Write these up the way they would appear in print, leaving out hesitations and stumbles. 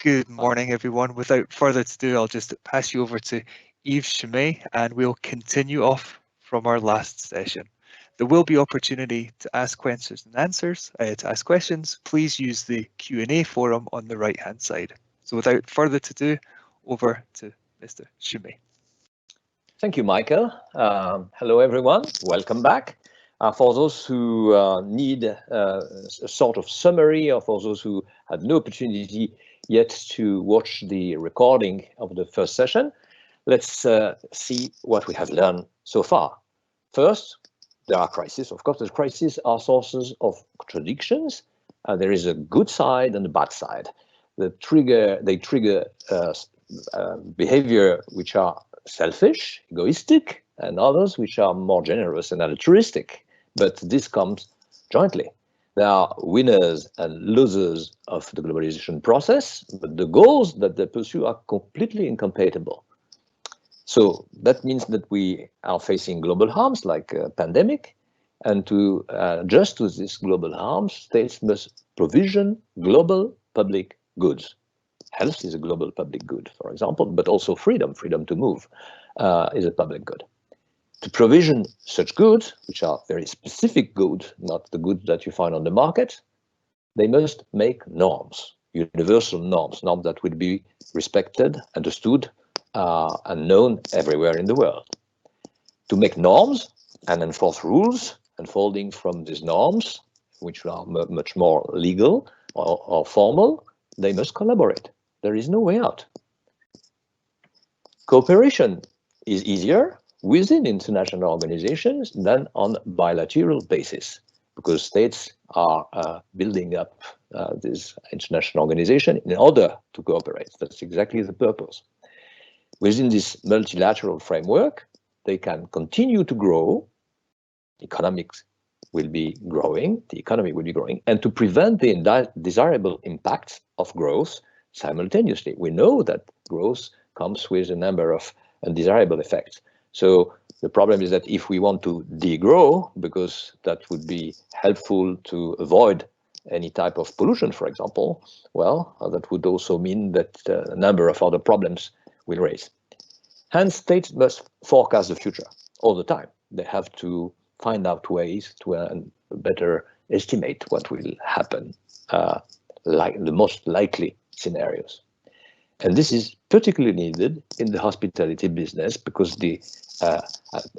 Good morning, everyone. Without further ado, I'll just pass you over to Yves Schemeil, and we'll continue off from our last session. There will be opportunity to ask questions and answers. To ask questions, please use the Q&A forum on the right-hand side. So without further ado, over to Mr. Schemeil. Thank you, Michael. Hello, everyone. Welcome back. For those who need a sort of summary, or for those who had no opportunity yet to watch the recording of the first session, let's see what we have learned so far. First, there are crises. Of course, the crises are sources of contradictions. There is a good side and a bad side. They trigger behavior which are selfish, egoistic, and others which are more generous and altruistic. But this comes jointly. There are winners and losers of the globalization process, but the goals that they pursue are completely incompatible. So that means that we are facing global harms like a pandemic, and to adjust to this global harms, states must provision global public goods. Health is a global public good, for example, but also freedom to move is a public good. To provision such goods, which are very specific goods, not the goods that you find on the market, they must make norms, universal norms that will be respected, understood, and known everywhere in the world. To make norms and enforce rules unfolding from these norms, which are much more legal or formal, they must collaborate. There is no way out. Cooperation is easier within international organizations than on bilateral basis, because states are building up this international organization in order to cooperate. That's exactly the purpose. Within this multilateral framework, they can continue to grow. Economics will be growing, the economy will be growing, and to prevent the undesirable impacts of growth simultaneously. We know that growth comes with a number of undesirable effects. So the problem is that if we want to degrow, because that would be helpful to avoid any type of pollution, for example, well, that would also mean that a number of other problems will raise. Hence, states must forecast the future all the time. They have to find out ways to better estimate what will happen, like the most likely scenarios. And this is particularly needed in the hospitality business, because the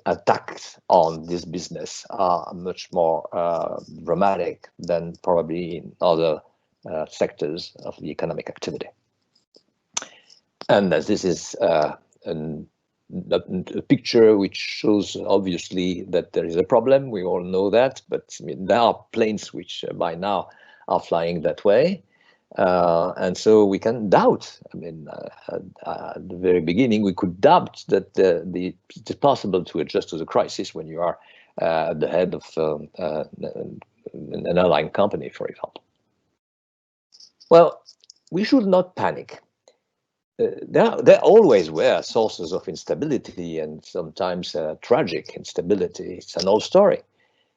attacks on this business are much more dramatic than probably in other sectors of the economic activity. And as this is a picture which shows obviously that there is a problem, we all know that, but I mean, there are planes which by now are flying that way. And so we can doubt. I mean, at the very beginning, we could doubt that it's possible to adjust to the crisis when you are at the head of an airline company, for example. Well, we should not panic. There always were sources of instability, and sometimes tragic instability. It's an old story.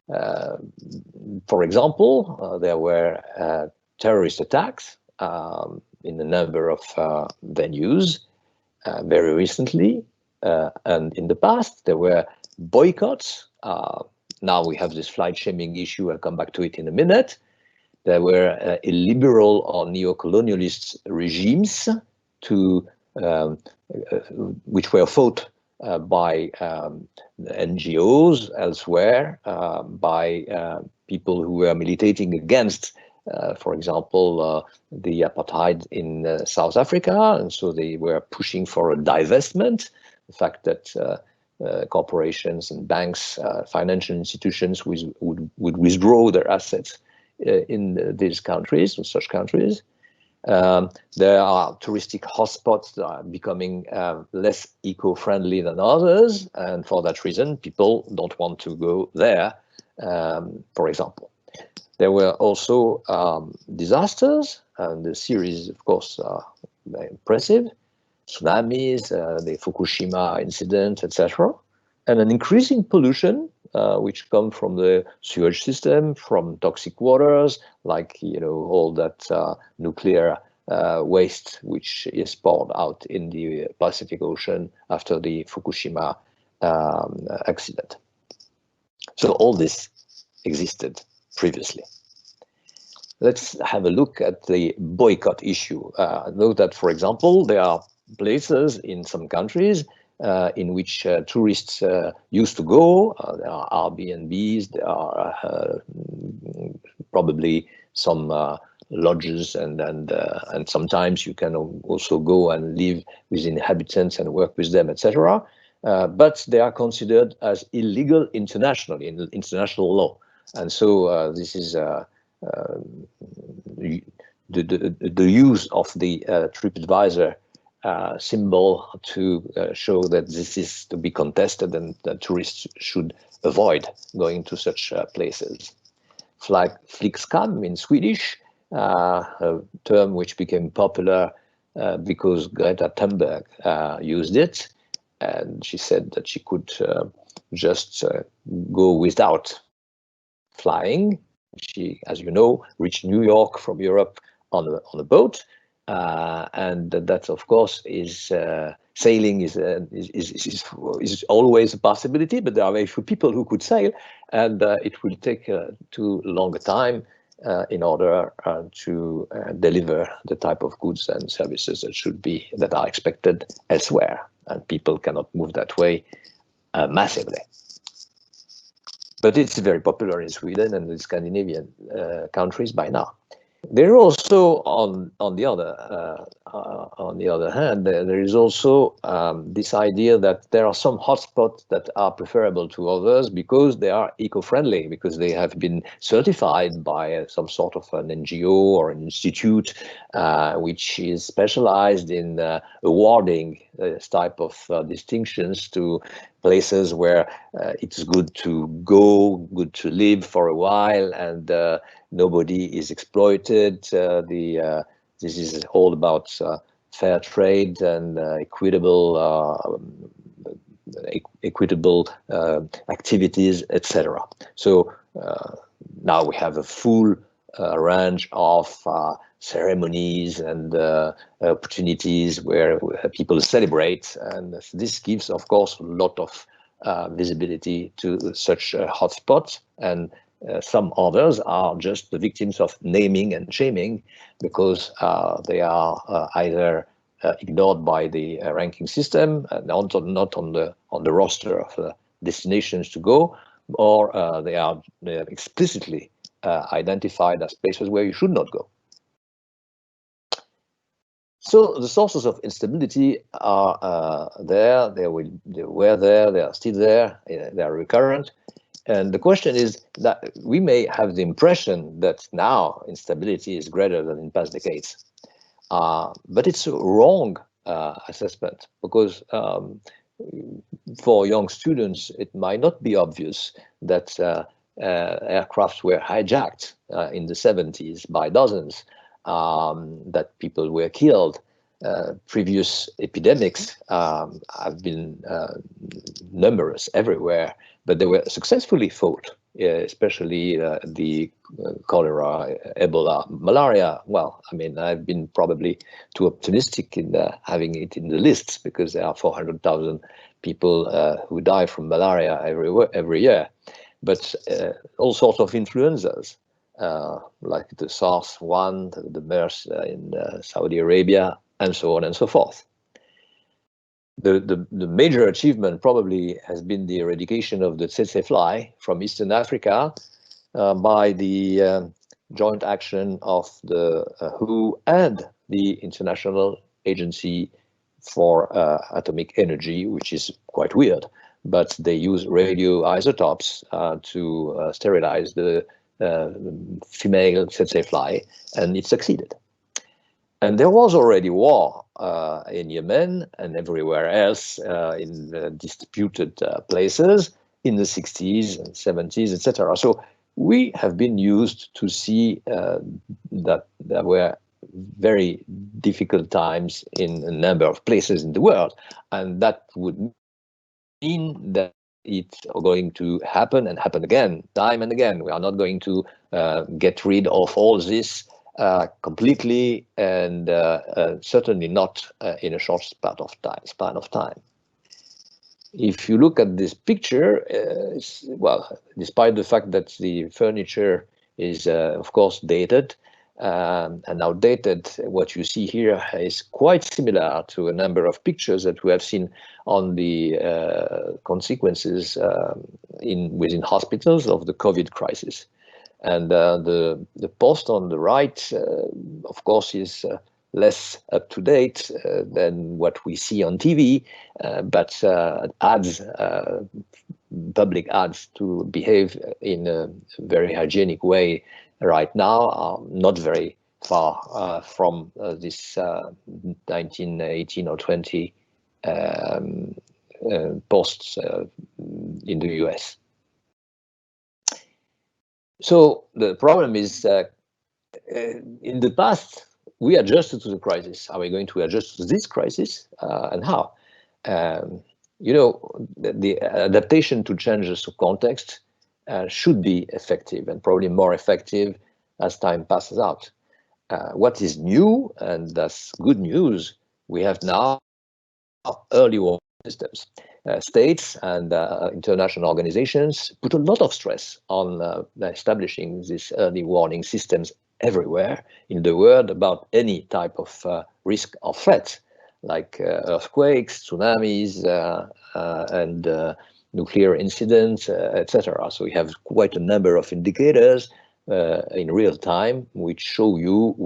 For example, there were terrorist attacks in a number of venues very recently, and in the past there were boycotts. Now we have this flight shaming issue. I'll come back to it in a minute. There were illiberal or neo-colonialist regimes which were fought by NGOs elsewhere, by people who were militating against, for example, the apartheid in South Africa, and so they were pushing for a divestment. The fact that corporations and banks, financial institutions would withdraw their assets in these countries, in such countries. There are touristic hotspots that are becoming less eco-friendly than others, and for that reason, people don't want to go there, for example. There were also disasters, and the series, of course, are very impressive. Tsunamis, the Fukushima incident, etc. And an increasing pollution, which come from the sewage system, from toxic waters, like all that nuclear waste which is poured out in the Pacific Ocean after the Fukushima accident. So all this existed previously. Let's have a look at the boycott issue. Note that, for example, there are places in some countries in which tourists used to go. There are Airbnbs, there are probably some lodges, and sometimes you can also go and live with inhabitants and work with them, etc. But they are considered as illegal internationally in international law, and so this is the use of the TripAdvisor symbol to show that this is to be contested and that tourists should avoid going to such places. Flickskam in Swedish, a term which became popular because Greta Thunberg used it, and she said that she could just go without flying. She, as you know, reached New York from Europe on a boat, and that, of course, is sailing is always a possibility, but there are very few people who could sail, and it will take too long a time in order to deliver the type of goods and services that are expected elsewhere, and people cannot move that way massively. But it's very popular in Sweden and the Scandinavian countries by now. There are also, on the other hand, there is also this idea that there are some hotspots that are preferable to others because they are eco-friendly, because they have been certified by some sort of an NGO or an institute which is specialized in awarding this type of distinctions to places where it's good to go, good to live for a while, and nobody is exploited. This is all about fair trade and equitable activities, etc. So now we have a full range of ceremonies and opportunities where people celebrate, and this gives, of course, a lot of visibility to such hotspots, and some others are just the victims of naming and shaming because they are either ignored by the ranking system, not on the roster of destinations to go, or they are explicitly identified as places where you should not go. So the sources of instability are there. They were there. They are still there. They are recurrent. And the question is that we may have the impression that now instability is greater than in past decades, but it's a wrong assessment, because for young students it might not be obvious that aircrafts were hijacked in the 70s by dozens, that people were killed. Previous epidemics have been numerous everywhere, but they were successfully fought, especially the cholera, Ebola, malaria. Well, I mean, I've been probably too optimistic in having it in the lists, because there are 400,000 people who die from malaria every year. But all sorts of influenzas, like the SARS-1, the MERS in Saudi Arabia, and so on and so forth. The major achievement probably has been the eradication of the tsetse fly from Eastern Africa by the joint action of the WHO and the International Agency for Atomic Energy, which is quite weird, but they use radioisotopes to sterilize the female tsetse fly, and it succeeded. And there was already war in Yemen and everywhere else in disputed places in the 60s and 70s, etc. So we have been used to see that there were very difficult times in a number of places in the world, and that would mean that it's going to happen and happen again, time and again. We are not going to get rid of all this completely, and certainly not in a short span of time. If you look at this picture, well, despite the fact that the furniture is, of course, dated and outdated, what you see here is quite similar to a number of pictures that we have seen on the consequences within hospitals of the COVID crisis. And the post on the right, of course, is less up to date than what we see on TV, but ads, public ads to behave in a very hygienic way right now are not very far from this 1918 or 20 posts in the US. So the problem is in the past, we adjusted to the crisis. Are we going to adjust to this crisis and how? You know, the adaptation to changes of context should be effective and probably more effective as time passes out. What is new, and that's good news, we have now early warning systems. States and international organizations put a lot of stress on establishing these early warning systems everywhere in the world about any type of risk or threat, like earthquakes, tsunamis, and nuclear incidents, etc. So we have quite a number of indicators in real time which show you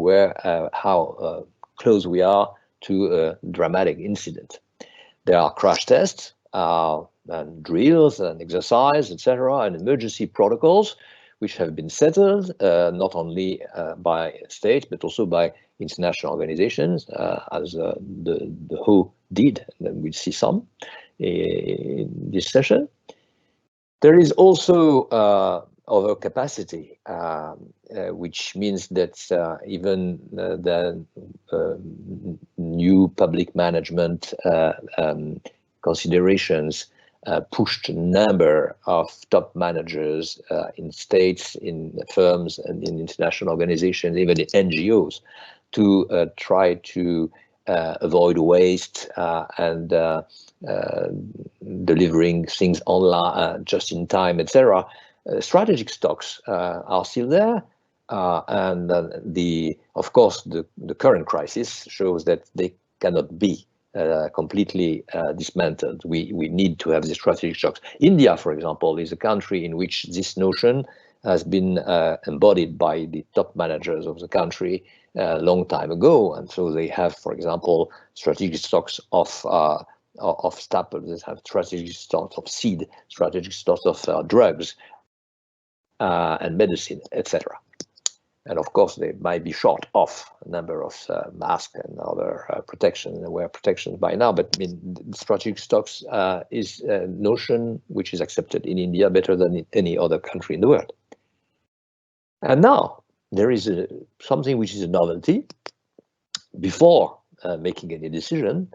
how close we are to a dramatic incident. There are crash tests and drills and exercise, etc., and emergency protocols which have been settled not only by states but also by international organizations, as the WHO did, and we'll see some in this session. There is also overcapacity, which means that even the new public management considerations pushed a number of top managers in states, in firms, and in international organizations, even in NGOs, to try to avoid waste and delivering things online just in time, etc. Strategic stocks are still there, and of course the current crisis shows that they cannot be completely dismantled. We need to have the strategic stocks. India, for example, is a country in which this notion has been embodied by the top managers of the country a long time ago, and so they have, for example, strategic stocks of staples. They have strategic stocks of seed, strategic stocks of drugs and medicine, etc. And of course, they might be short of a number of masks and other protection, and wear protection by now. But I mean, strategic stocks is a notion which is accepted in India better than in any other country in the world. And now there is something which is a novelty. Before making any decision,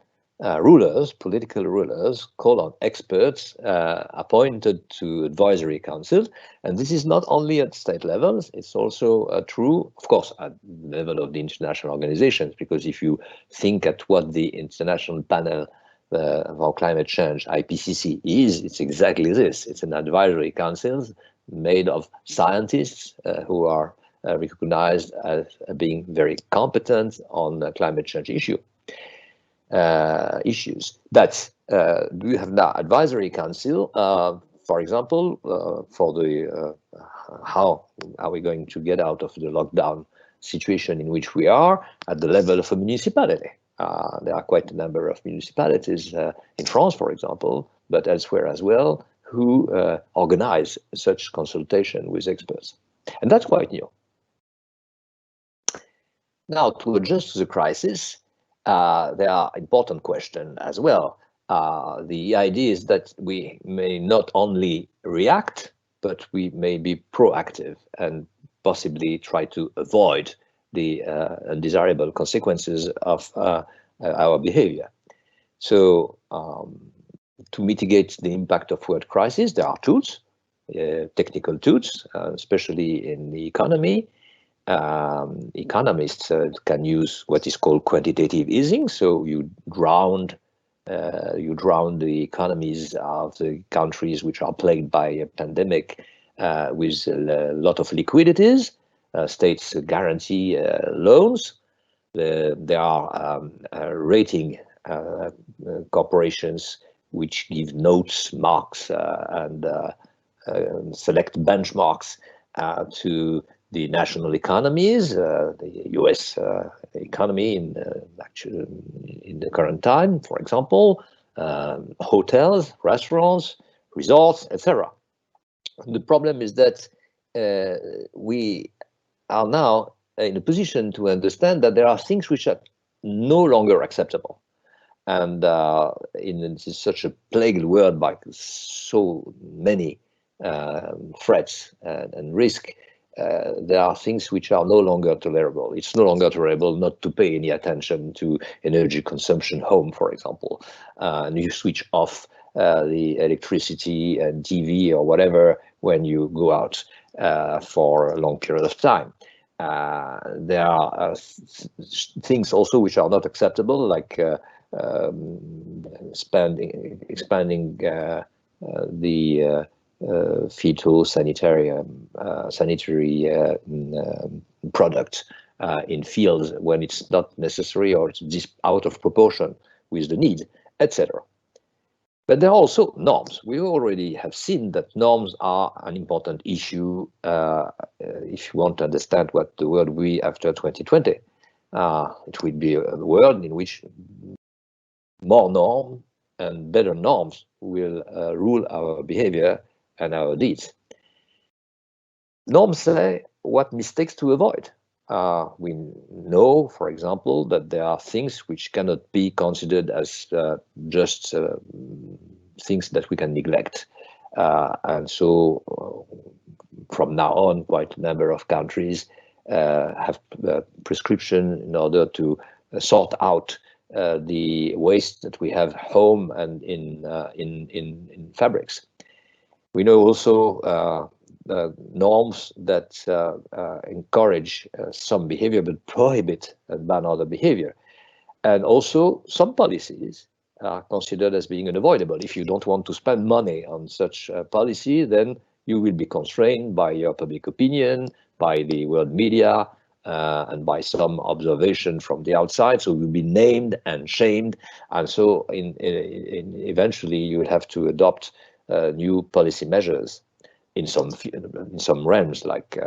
political rulers, call on experts appointed to advisory councils. And this is not only at state levels, it's also true, of course, at the level of the international organizations, because if you think at what the International Panel for Climate Change, IPCC, is, it's exactly this. It's an advisory council made of scientists who are recognized as being very competent on the climate change issues. But we have now advisory council, for example, for the how are we going to get out of the lockdown situation in which we are at the level of a municipality. There are quite a number of municipalities in France, for example, but elsewhere as well, who organize such consultation with experts. And that's quite new. Now, to adjust to the crisis, there are important questions as well. The idea is that we may not only react, but we may be proactive and possibly try to avoid the undesirable consequences of our behavior. So to mitigate the impact of world crisis, there are tools, technical tools, especially in the economy. Economists can use what is called quantitative easing. So you drown the economies of the countries which are plagued by a pandemic with a lot of liquidities. States guarantee loans. There are rating corporations which give notes, marks, and select benchmarks to the national economies, the US economy actually in the current time, for example, hotels, restaurants, resorts, etc. The problem is that we are now in a position to understand that there are things which are no longer acceptable. And in such a plagued world by so many threats and risk, there are things which are no longer tolerable. It's no longer tolerable not to pay any attention to energy consumption home, for example. And you switch off the electricity and TV or whatever when you go out for a long period of time. There are things also which are not acceptable, like expanding the sanitary product in fields when it's not necessary or it's just out of proportion with the need, etc. But there are also norms. We already have seen that norms are an important issue if you want to understand what the world will be after 2020. It will be a world in which more norms and better norms will rule our behavior and our deeds. Norms say what mistakes to avoid. We know, for example, that there are things which cannot be considered as just things that we can neglect. And so from now on, quite a number of countries have prescription in order to sort out the waste that we have home and in fabrics. We know also norms that encourage some behavior but prohibit and ban other behavior. And also some policies are considered as being unavoidable. If you don't want to spend money on such a policy, then you will be constrained by your public opinion, by the world media, and by some observation from the outside. So you'll be named and shamed. And so eventually you will have to adopt new policy measures in some realms, like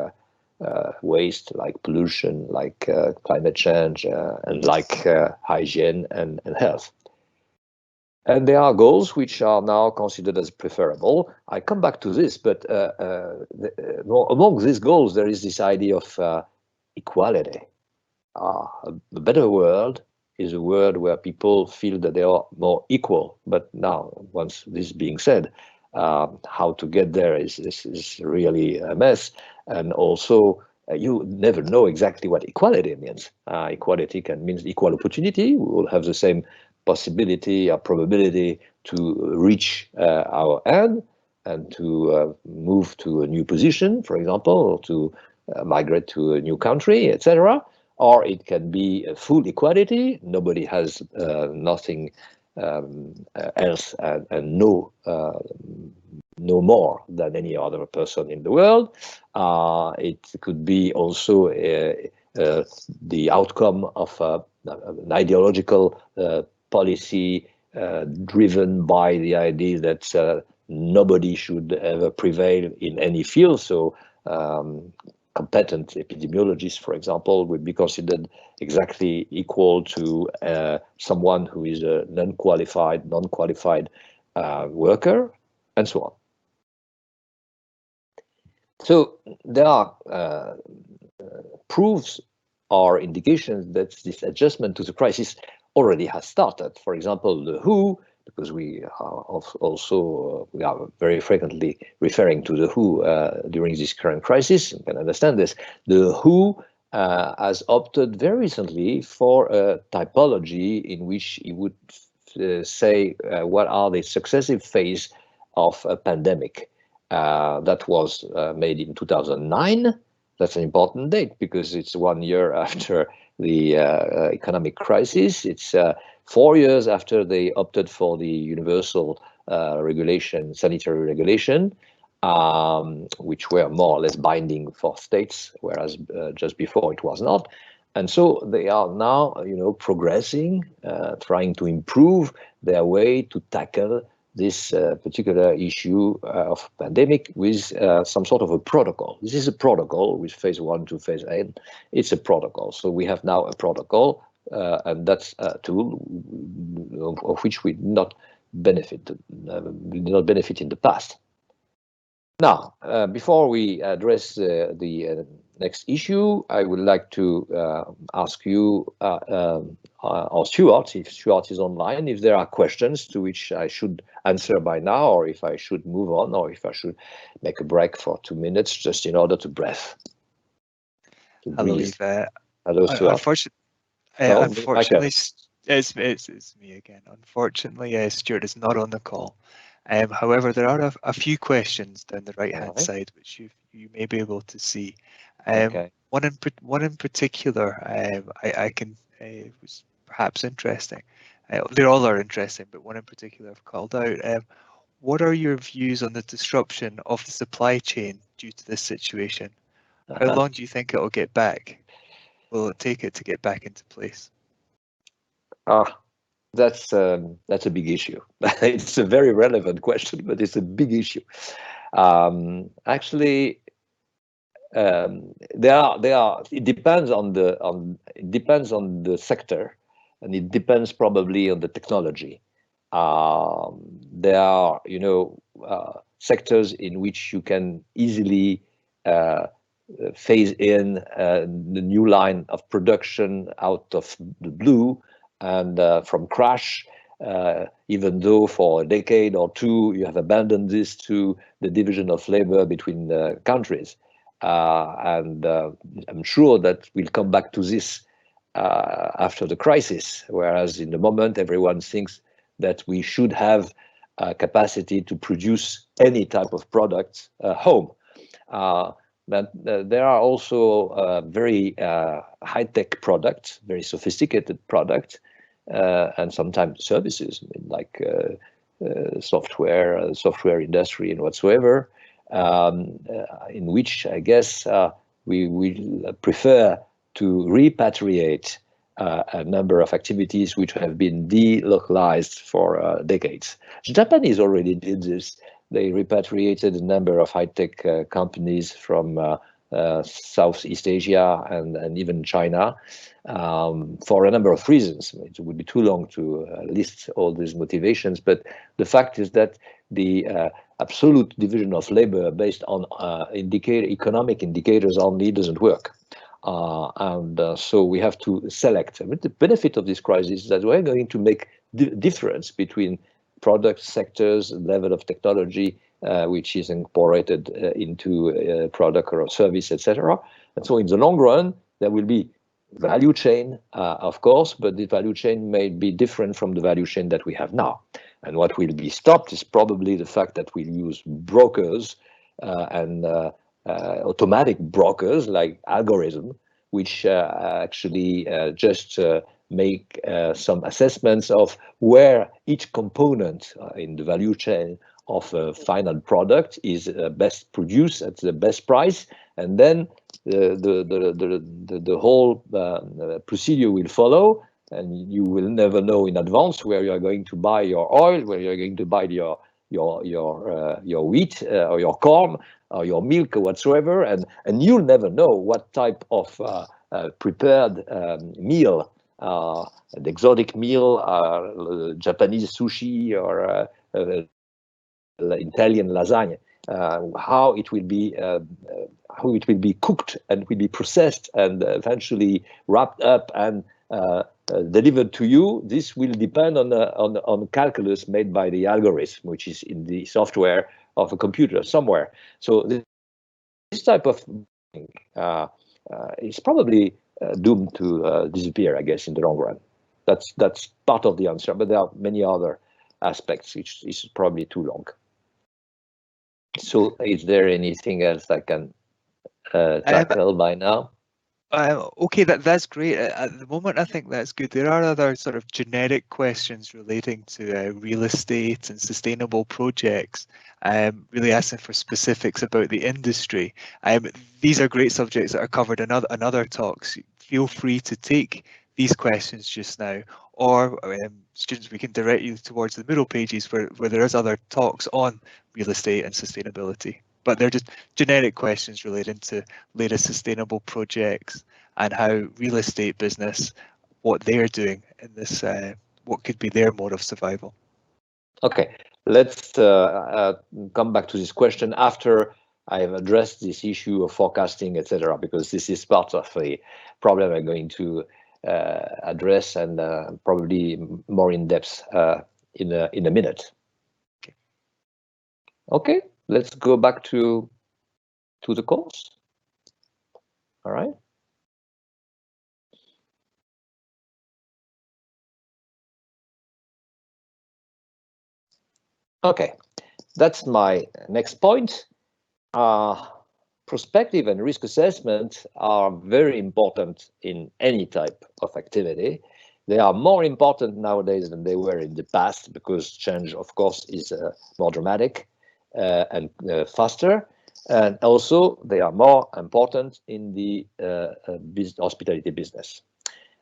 waste, like pollution, like climate change, and like hygiene and health. And there are goals which are now considered as preferable. I come back to this, but among these goals, there is this idea of equality. A better world is a world where people feel that they are more equal. But now, once this being said, how to get there is really a mess. And also, you never know exactly what equality means. Equality can mean equal opportunity. We will have the same possibility or probability to reach our end and to move to a new position, for example, or to migrate to a new country, etc. Or it can be a full equality. Nobody has nothing else and no more than any other person in the world. It could be also the outcome of an ideological policy driven by the idea that nobody should ever prevail in any field. So competent epidemiologists, for example, would be considered exactly equal to someone who is a non-qualified worker, and so on. So there are proofs or indications that this adjustment to the crisis already has started. For example, the WHO, because we are very frequently referring to the WHO during this current crisis, you can understand this. The WHO has opted very recently for a typology in which it would say what are the successive phases of a pandemic. That was made in 2009. That's an important date because it's 1 year after the economic crisis. It's 4 years after they opted for the universal regulation, sanitary regulation, which were more or less binding for states, whereas just before it was not. And so they are now, progressing, trying to improve their way to tackle this particular issue of pandemic with some sort of a protocol. This is a protocol with phase 1 to phase 8. It's a protocol. So we have now a protocol, and that's a tool of which we did not benefit in the past. Now, before we address the next issue, I would like to ask you, or Stuart, if Stuart is online, if there are questions to which I should answer by now, or if I should move on, or if I should make a break for 2 minutes just in order to breathe. Hello, Yves. Hello, Stuart. Unfortunately, it's me again. Unfortunately, Stuart is not on the call. However, there are a few questions down the right-hand side which you may be able to see. One in particular, I can was perhaps interesting. They all are interesting, but one in particular I've called out. What are your views on the disruption of the supply chain due to this situation? How long do you think it will get back? Will it take it to get back into place? That's a big issue. It's a very relevant question, but it's a big issue. Actually, it depends on the sector, and it depends probably on the technology. There are sectors in which you can easily phase in the new line of production out of the blue and from crash, even though for a decade or two you have abandoned this to the division of labor between the countries. And I'm sure that we'll come back to this after the crisis, whereas in the moment everyone thinks that we should have capacity to produce any type of product home. But there are also very high-tech products, very sophisticated products, and sometimes services like software industry and whatsoever, in which I guess we will prefer to repatriate a number of activities which have been delocalized for decades. The Japanese already did this. They repatriated a number of high-tech companies from Southeast Asia and even China for a number of reasons. It would be too long to list all these motivations, but the fact is that the absolute division of labor based on economic indicators only doesn't work. So we have to select. I mean, the benefit of this crisis is that we're going to make the difference between product sectors, level of technology, which is incorporated into a product or a service, etc. And so in the long run, there will be value chain, of course, but the value chain may be different from the value chain that we have now. And what will be stopped is probably the fact that we'll use brokers and automatic brokers like algorithm, which actually just make some assessments of where each component in the value chain of a final product is best produced at the best price, and then the whole procedure will follow, and you will never know in advance where you are going to buy your oil, where you are going to buy your wheat or your corn or your milk or whatsoever, and you'll never know what type of prepared meal, an exotic meal, Japanese sushi or Italian lasagna, how it will be cooked and will be processed and eventually wrapped up and delivered to you. This will depend on calculus made by the algorithm, which is in the software of a computer somewhere. So this type of thing is probably doomed to disappear, I guess, in the long run. That's part of the answer, but there are many other aspects, which is probably too long. So is there anything else I can tackle by now? Okay, that's great. At the moment, I think that's good. There are other sort of generic questions relating to real estate and sustainable projects, really asking for specifics about the industry. These are great subjects that are covered in other talks. Feel free to take these questions just now, or students, we can direct you towards the middle pages where there is other talks on real estate and sustainability. But they're just generic questions relating to latest sustainable projects and how real estate business, what they're doing in this, what could be their mode of survival. Okay, let's come back to this question after I have addressed this issue of forecasting, etc., because this is part of a problem I'm going to address and probably more in depth in a minute. Okay, let's go back to the course. All right. Okay, that's my next point. Prospective and risk assessment are very important in any type of activity. They are more important nowadays than they were in the past because change, of course, is more dramatic and faster. And also, they are more important in the hospitality business.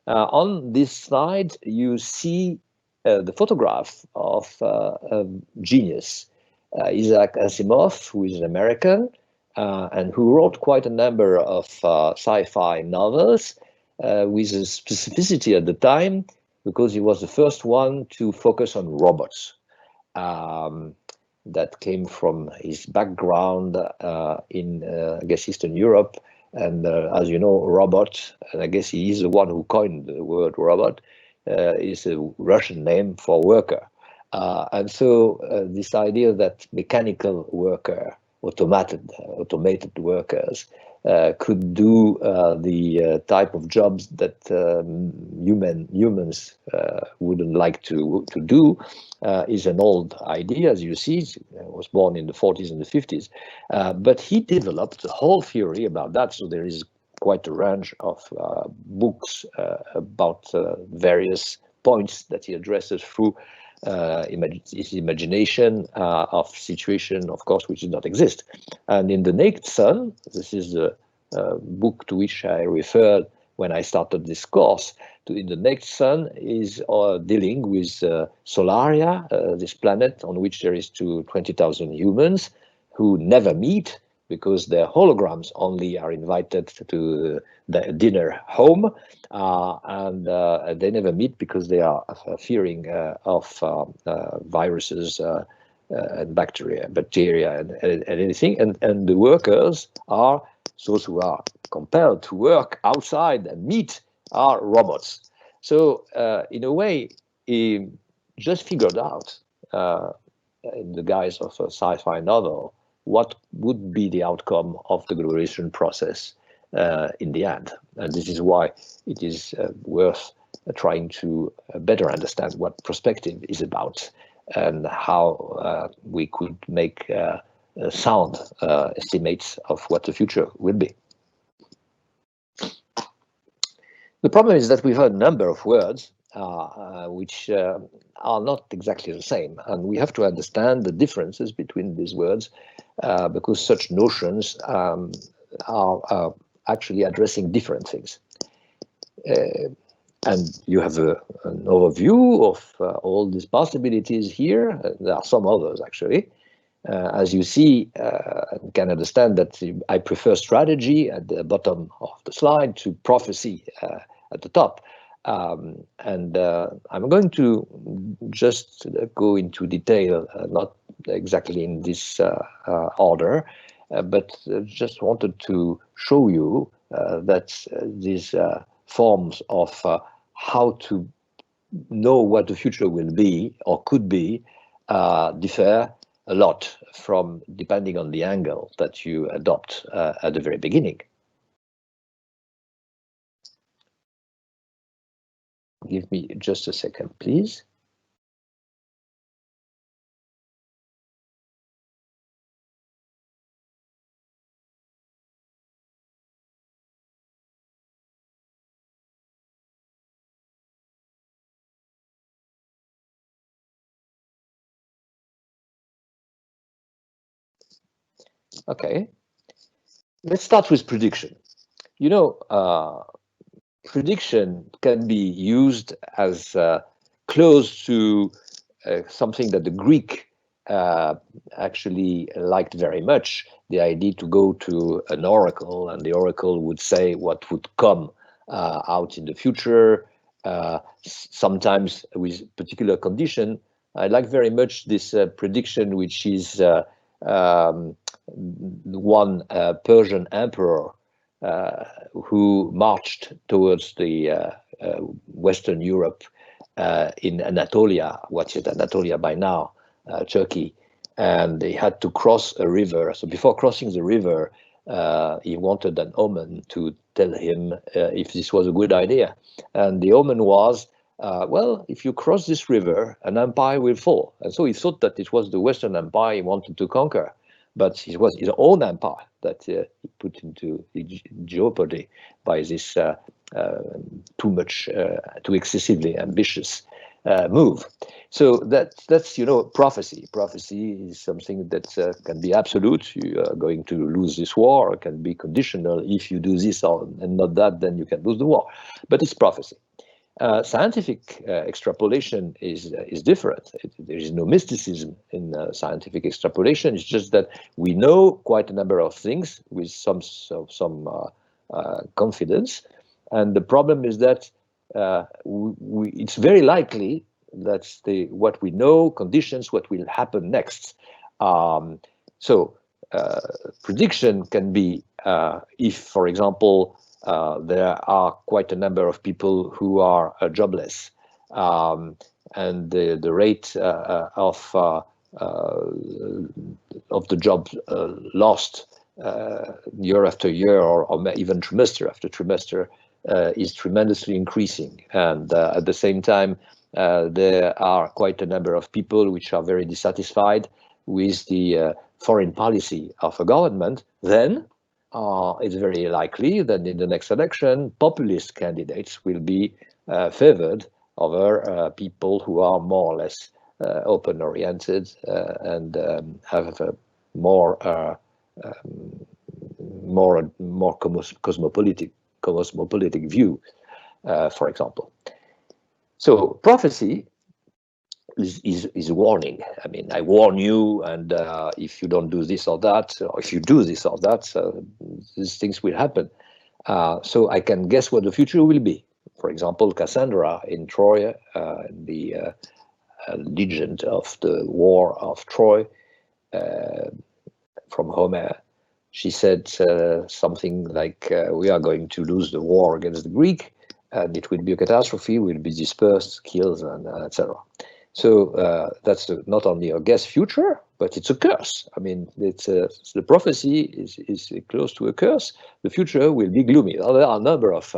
On this slide, you see the photograph of a genius, Isaac Asimov, who is an American and who wrote quite a number of sci-fi novels with a specificity at the time because he was the first one to focus on robots. That came from his background in, I guess, Eastern Europe. And as you know, robot, and I guess he is the one who coined the word robot, is a Russian name for worker. And so this idea that mechanical worker, automated workers could do the type of jobs that humans wouldn't like to do is an old idea, as you see. He was born in the 40s and the 50s, but he developed a whole theory about that. So there is quite a range of books about various points that he addresses through his imagination of situation, of course, which did not exist. And in The Naked Sun, this is the book to which I referred when I started this course, in The Naked Sun is dealing with Solaria, this planet on which there is 20,000 humans who never meet because their holograms only are invited to the dinner home, and they never meet because they are fearing of viruses and bacteria and anything. And the workers are those who are compelled to work outside and meet are robots. So in a way, he just figured out in the guise of a sci-fi novel what would be the outcome of the globalization process in the end. And this is why it is worth trying to better understand what prospective is about and how we could make sound estimates of what the future will be. The problem is that we've heard a number of words which are not exactly the same, and we have to understand the differences between these words because such notions are actually addressing different things. And you have an overview of all these possibilities here. There are some others, actually. As you see, you can understand that I prefer strategy at the bottom of the slide to prophecy at the top. And I'm going to just go into detail, not exactly in this order, but just wanted to show you that these forms of how to know what the future will be or could be differ a lot from depending on the angle that you adopt at the very beginning. Give me just a second, please. Okay, let's start with prediction. You know, prediction can be used as close to something that the Greek actually liked very much, the idea to go to an oracle, and the oracle would say what would come out in the future, sometimes with particular condition. I like very much this prediction, which is one Persian emperor who marched towards the Western Europe in Anatolia, what is Anatolia by now, Turkey, and they had to cross a river. So before crossing the river, he wanted an omen to tell him if this was a good idea. And the omen was, well, if you cross this river, an empire will fall. And so he thought that it was the Western Empire he wanted to conquer, but it was his own empire that he put into jeopardy by this too excessively ambitious move. So that's prophecy. Prophecy is something that can be absolute. You are going to lose this war. It can be conditional. If you do this and not that, then you can lose the war. But it's prophecy. Scientific extrapolation is different. There is no mysticism in scientific extrapolation. It's just that we know quite a number of things with some confidence, and the problem is that it's very likely that what we know, conditions, what will happen next. So prediction can be if, for example, there are quite a number of people who are jobless, and the rate of the job lost year after year, or even trimester after trimester, is tremendously increasing. And at the same time, there are quite a number of people which are very dissatisfied with the foreign policy of a government. Then it's very likely that in the next election, populist candidates will be favored over people who are more or less open-oriented and have a more cosmopolitic view, for example. So prophecy is a warning. I mean, I warn you, and if you don't do this or that, or if you do this or that, these things will happen. So I can guess what the future will be. For example, Cassandra in Troy, the legend of the war of Troy from Homer, she said something like, we are going to lose the war against the Greek, and it will be a catastrophe, will be dispersed, killed, and etc. So that's not only a guess future, but it's a curse. I mean, it's the prophecy is close to a curse. The future will be gloomy. There are a number of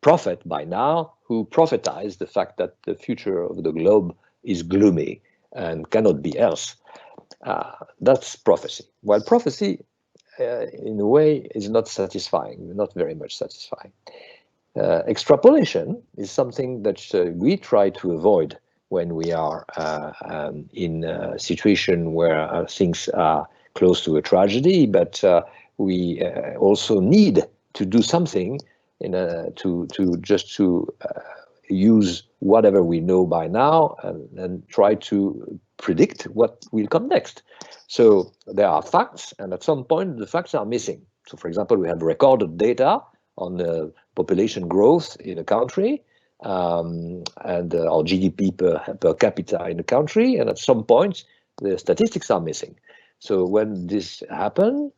prophets by now who prophesize the fact that the future of the globe is gloomy and cannot be else. That's prophecy. While prophecy, in a way, is not satisfying, not very much satisfying. Extrapolation is something that we try to avoid when we are in a situation where things are close to a tragedy, but we also need to do something to use whatever we know by now and try to predict what will come next. So there are facts, and at some point the facts are missing. So, for example, we have recorded data on the population growth in a country, and our GDP per capita in the country, and at some point the statistics are missing. So when this happens,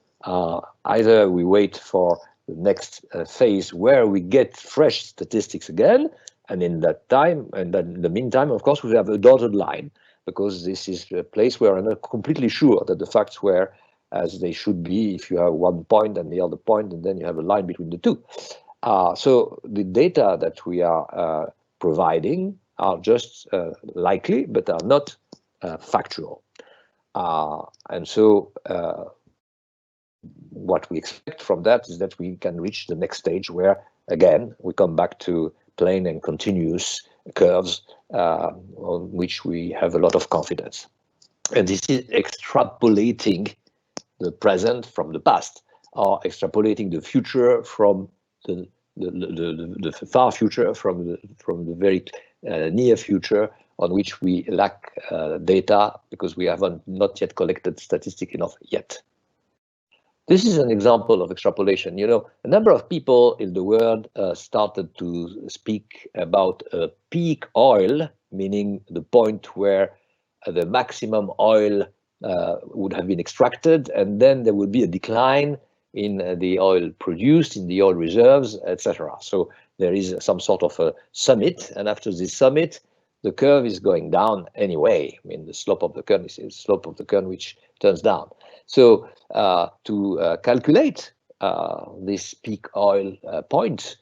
either we wait for the next phase where we get fresh statistics again, and in that time, and then in the meantime, of course, we have a dotted line, because this is a place where I'm not completely sure that the facts were as they should be if you have one point and the other point, and then you have a line between the two. So the data that we are providing are just likely, but are not factual. And so what we expect from that is that we can reach the next stage where, again, we come back to plain and continuous curves on which we have a lot of confidence. And this is extrapolating the present from the past, or extrapolating the future from the far future from the very near future, on which we lack data because we haven't not yet collected statistic enough yet. This is an example of extrapolation. You know, a number of people in the world started to speak about peak oil, meaning the point where the maximum oil would have been extracted, and then there would be a decline in the oil produced, in the oil reserves, etc. So there is some sort of a summit, and after this summit, the curve is going down anyway. I mean, the slope of the curve is the slope of the curve which turns down. So to calculate this peak oil point,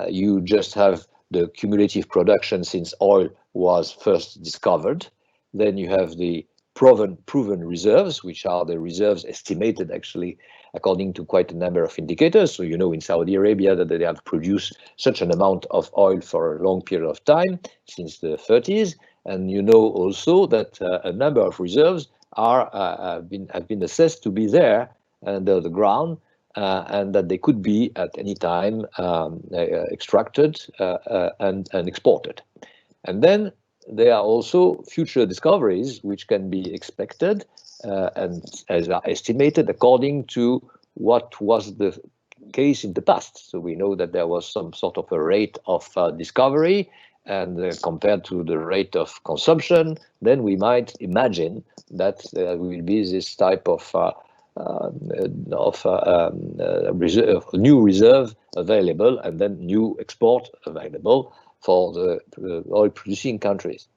you just have the cumulative production since oil was first discovered. Then you have the proven reserves, which are the reserves estimated actually according to quite a number of indicators. So you know in Saudi Arabia that they have produced such an amount of oil for a long period of time since the 30s, and you know also that a number of reserves have been assessed to be there under the ground, and that they could be at any time extracted and exported. And then there are also future discoveries which can be expected and as are estimated according to what was the case in the past. So we know that there was some sort of a rate of discovery, and compared to the rate of consumption, then we might imagine that there will be this type of new reserve available, and then new export available for the oil-producing countries.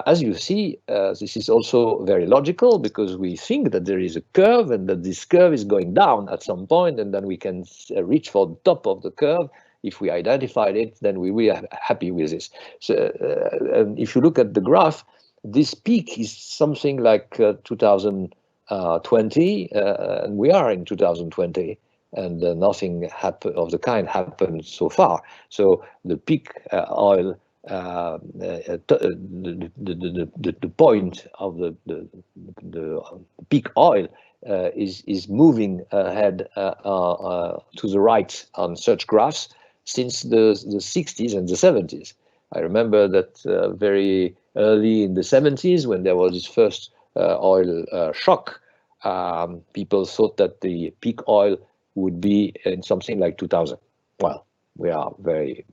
As you see, this is also very logical, because we think that there is a curve and that this curve is going down at some point, and then we can reach for the top of the curve. If we identified it, then we are happy with this. So, and if you look at the graph, this peak is something like 2020, and we are in 2020. And nothing of the kind happened so far. So the peak oil, the point of the peak oil is moving ahead to the right on such graphs since the 60s and the 70s. I remember that very early in the 70s, when there was this first oil shock, people thought that the peak oil would be in something like 2000. Well, we are very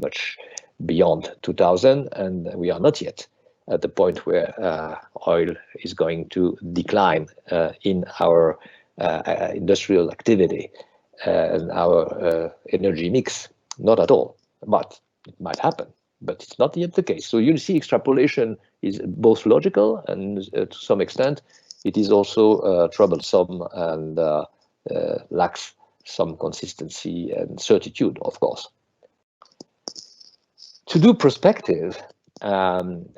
much beyond 2000, and we are not yet at the point where oil is going to decline in our industrial activity and our energy mix. Not at all, but it might happen, but it's not yet the case. So you see, extrapolation is both logical and to some extent it is also troublesome and lacks some consistency and certitude, of course. To do prospective and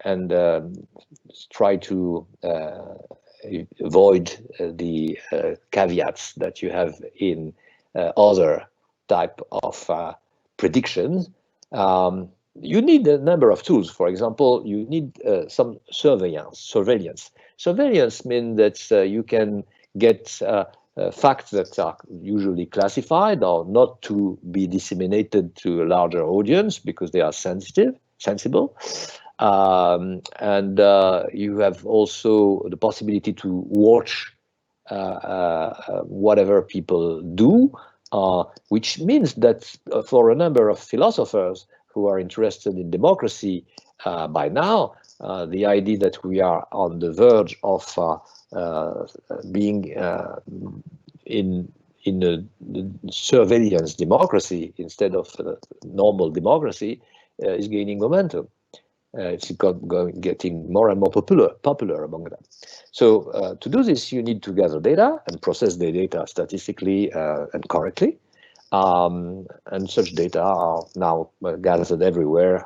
try to avoid the caveats that you have in other type of predictions, you need a number of tools. For example, you need some surveillance. Surveillance means that you can get facts that are usually classified or not to be disseminated to a larger audience because they are sensible. And you have also the possibility to watch whatever people do, which means that for a number of philosophers who are interested in democracy by now, the idea that we are on the verge of being in a surveillance democracy instead of normal democracy is gaining momentum. It's getting more and more popular among them. So to do this, you need to gather data and process the data statistically and correctly. And such data are now gathered everywhere,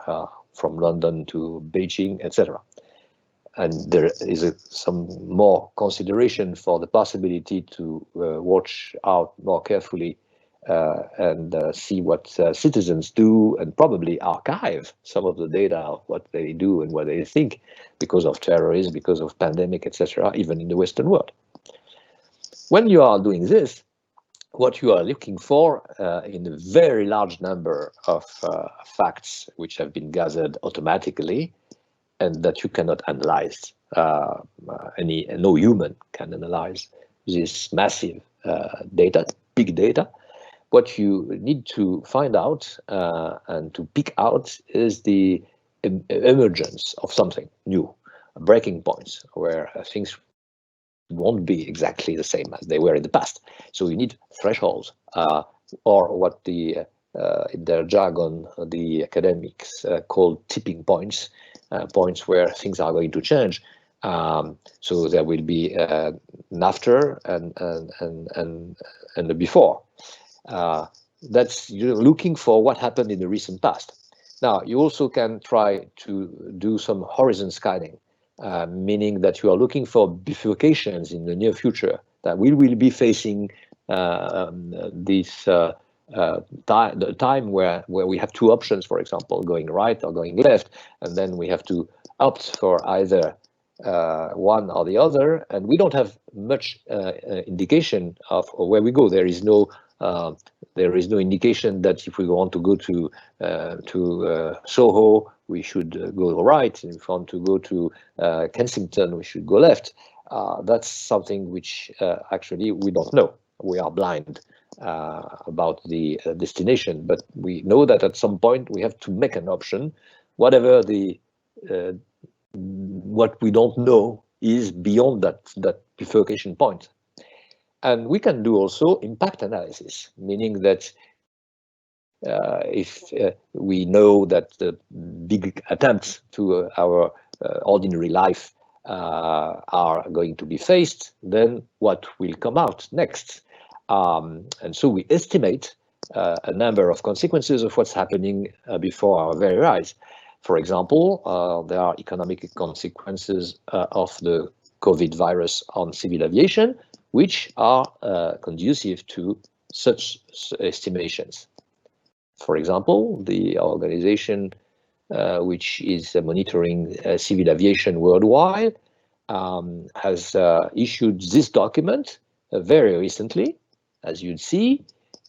from London to Beijing, etc. And there is some more consideration for the possibility to watch out more carefully and see what citizens do, and probably archive some of the data of what they do and what they think, because of terrorism, because of pandemic, etc., even in the Western world. When you are doing this, what you are looking for in a very large number of facts which have been gathered automatically and that you cannot analyze, no human can analyze this massive data, big data. What you need to find out and to pick out is the emergence of something new, breaking points where things won't be exactly the same as they were in the past. So you need thresholds, or what in their jargon, the academics call tipping points, points where things are going to change. So there will be an after and a before. That's looking for what happened in the recent past. Now, you also can try to do some horizon scanning, meaning that you are looking for bifurcations in the near future, that we will be facing this time where we have two options, for example, going right or going left, and then we have to opt for either one or the other, and we don't have much indication of where we go. There is no indication that if we want to go to Soho, we should go right. If we want to go to Kensington, we should go left. That's something which actually we don't know. We are blind about the destination, but we know that at some point we have to make an option, whatever the what we don't know is beyond that bifurcation point. And we can do also impact analysis, meaning that if we know that the big attempts to our ordinary life are going to be faced, then what will come out next? And so we estimate a number of consequences of what's happening before our very eyes. For example, there are economic consequences of the COVID virus on civil aviation, which are conducive to such estimations. For example, the organization which is monitoring civil aviation worldwide has issued this document very recently, as you'd see,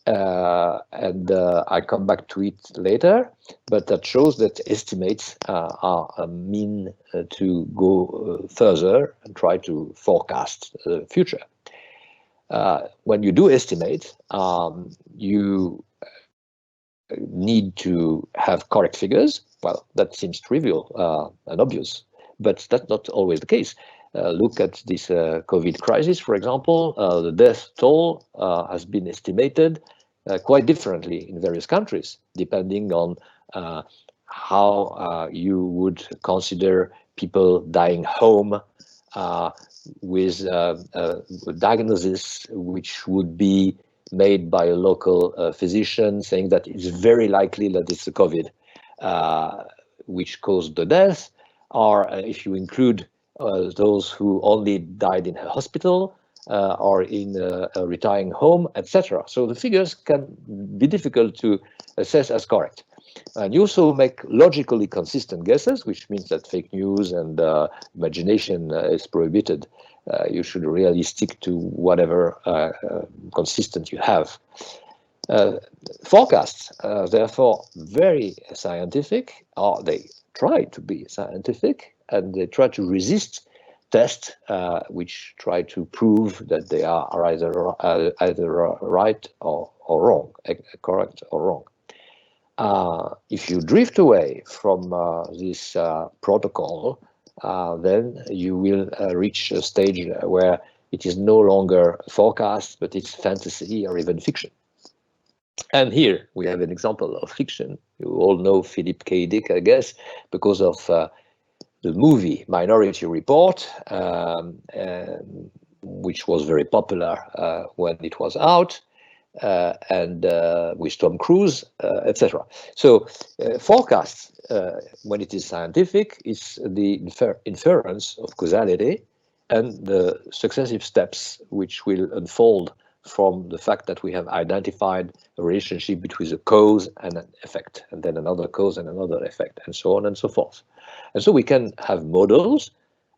and I come back to it later, but that shows that estimates are a mean to go further and try to forecast the future. When you do estimate, you need to have correct figures. Well, that seems trivial and obvious, but that's not always the case. Look at this COVID crisis, for example. The death toll has been estimated quite differently in various countries, depending on how you would consider people dying home with a diagnosis which would be made by a local physician saying that it's very likely that it's the COVID which caused the death, or if you include those who only died in a hospital or in a retiring home, etc. So the figures can be difficult to assess as correct. And you also make logically consistent guesses, which means that fake news and imagination is prohibited. You should really stick to whatever consistent you have. Forecasts, therefore, very scientific, or they try to be scientific, and they try to resist tests which try to prove that they are either right or wrong, correct or wrong. If you drift away from this protocol, then you will reach a stage where it is no longer forecast, but it's fantasy or even fiction. And here we have an example of fiction. You all know Philip K. Dick, I guess, because of the movie Minority Report, which was very popular when it was out. And with Tom Cruise, etc. So forecasts, when it is scientific, is the inference of causality and the successive steps which will unfold from the fact that we have identified a relationship between a cause and an effect, and then another cause and another effect, and so on and so forth. And so we can have models,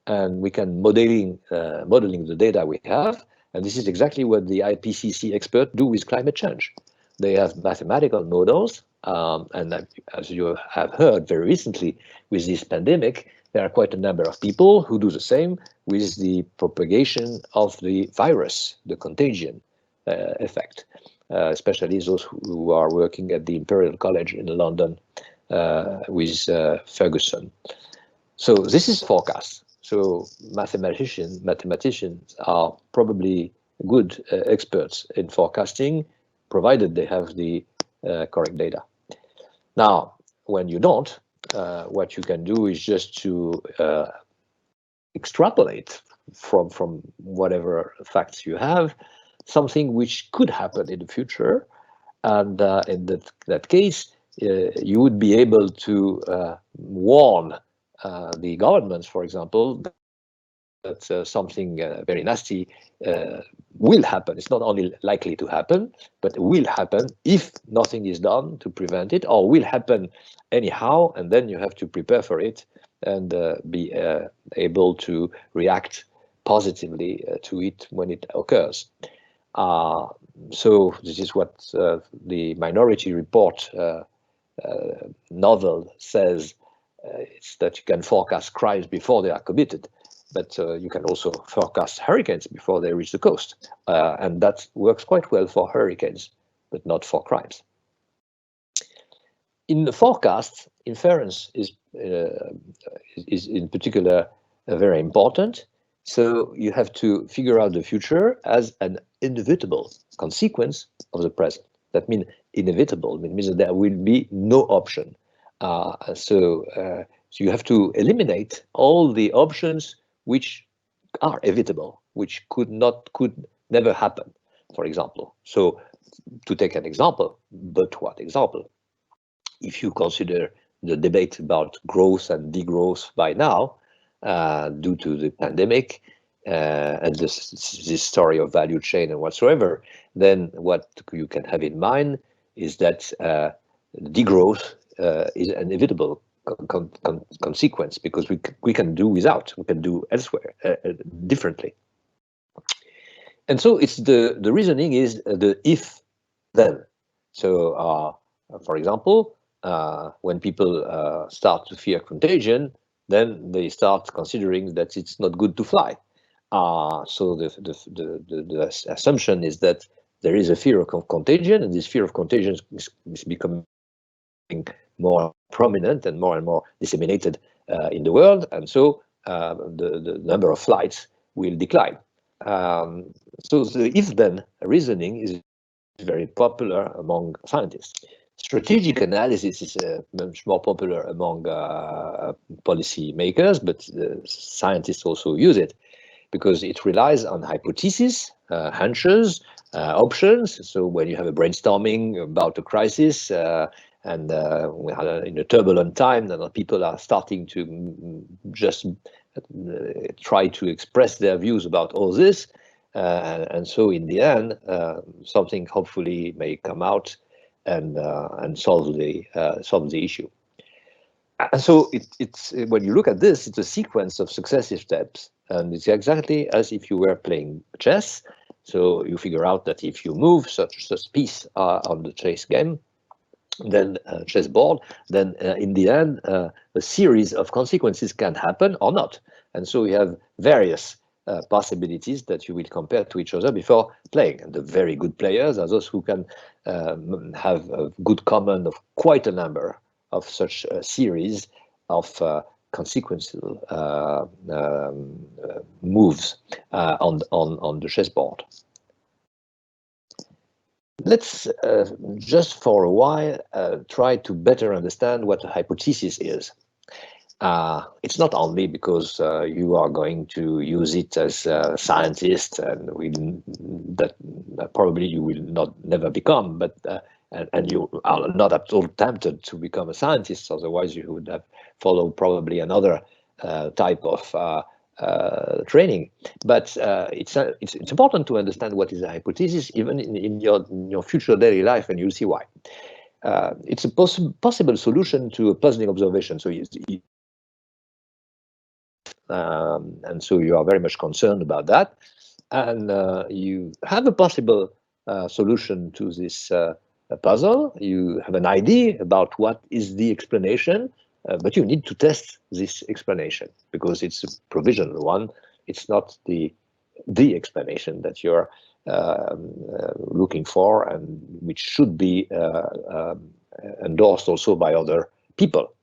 and we can modeling the data we have, And this is exactly what the IPCC experts do with climate change. They have mathematical models, and as you have heard very recently with this pandemic, there are quite a number of people who do the same with the propagation of the virus, the contagion effect, especially those who are working at the Imperial College in London with Ferguson. So this is forecast. So mathematicians are probably good experts in forecasting, provided they have the correct data. Now, when you don't, what you can do is just to extrapolate from whatever facts you have, something which could happen in the future. And in that case, you would be able to warn the governments, for example, that something very nasty will happen. It's not only likely to happen, but will happen if nothing is done to prevent it, or will happen anyhow, and then you have to prepare for it and be able to react positively to it when it occurs. So this is what the Minority Report novel says. It's that you can forecast crimes before they are committed, but you can also forecast hurricanes before they reach the coast. And that works quite well for hurricanes, but not for crimes. In the forecast, inference is in particular very important. So you have to figure out the future as an inevitable consequence of the present. That means inevitable. It means that there will be no option. So you have to eliminate all the options which are evitable, which could never happen, for example. So to take an example, but what example? If you consider the debate about growth and degrowth by now, due to the pandemic and this story of value chain and whatsoever, then what you can have in mind is that degrowth is an inevitable consequence, because we can do without, we can do elsewhere differently. And so it's the reasoning is the if then. So for example, when people start to fear contagion, then they start considering that it's not good to fly. So the assumption is that there is a fear of contagion, and this fear of contagion is becoming more prominent and more disseminated in the world, and so the number of flights will decline. So the if-then reasoning is very popular among scientists. Strategic analysis is much more popular among policy makers, but scientists also use it because it relies on hypotheses, hunches, options. So when you have a brainstorming about a crisis, and we had in a turbulent time, that people are starting to just try to express their views about all this, and so in the end, something hopefully may come out and solve the issue. And so it's when you look at this, it's a sequence of successive steps, and it's exactly as if you were playing chess. So you figure out that if you move such piece on the chess game, then chessboard, then in the end, a series of consequences can happen or not. And so we have various possibilities that you will compare to each other before playing. And the very good players are those who can have a good command of quite a number of such a series of consequential moves on the chessboard. Let's just for a while try to better understand what a hypothesis is. It's not only because you are going to use it as a scientist, and that probably you will never become, but and you are not at all tempted to become a scientist. Otherwise, you would have followed probably another type of training. But it's important to understand what is a hypothesis, even in your future daily life, and you'll see why. It's a possible solution to a puzzling observation. So and so you are very much concerned about that. and you have a possible solution to this puzzle. You have an idea about what is the explanation, but you need to test this explanation because it's a provisional one. It's not the explanation that you're looking for, and which should be endorsed also by other people.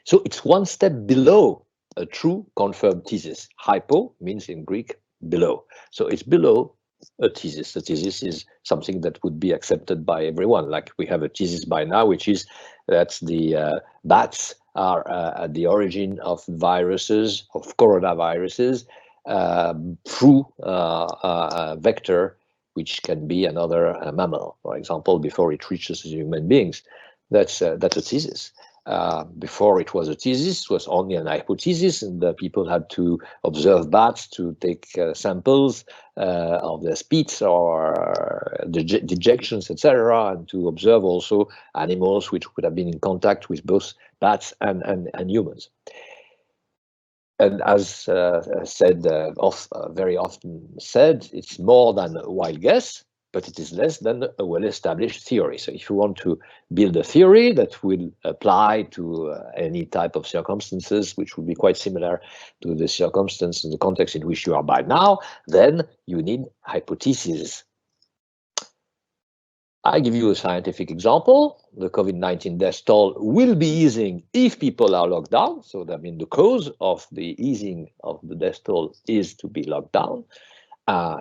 So it's one step below a true confirmed thesis. Hypo means in Greek below. So it's below a thesis. A thesis is something that would be accepted by everyone. Like we have a thesis by now, which is that the bats are at the origin of viruses, of coronaviruses, through a vector, which can be another mammal, for example, before it reaches human beings. That's a thesis. Before it was a thesis, it was only an hypothesis, and people had to observe bats to take samples of their spits or dejections, etc., and to observe also animals which would have been in contact with both bats and humans. And as said, very often said, it's more than a wild guess, but it is less than a well-established theory. So if you want to build a theory that will apply to any type of circumstances, which would be quite similar to the circumstance and the context in which you are by now, then you need hypotheses. I give you a scientific example. The COVID-19 death toll will be easing if people are locked down. So that means the cause of the easing of the death toll is to be locked down.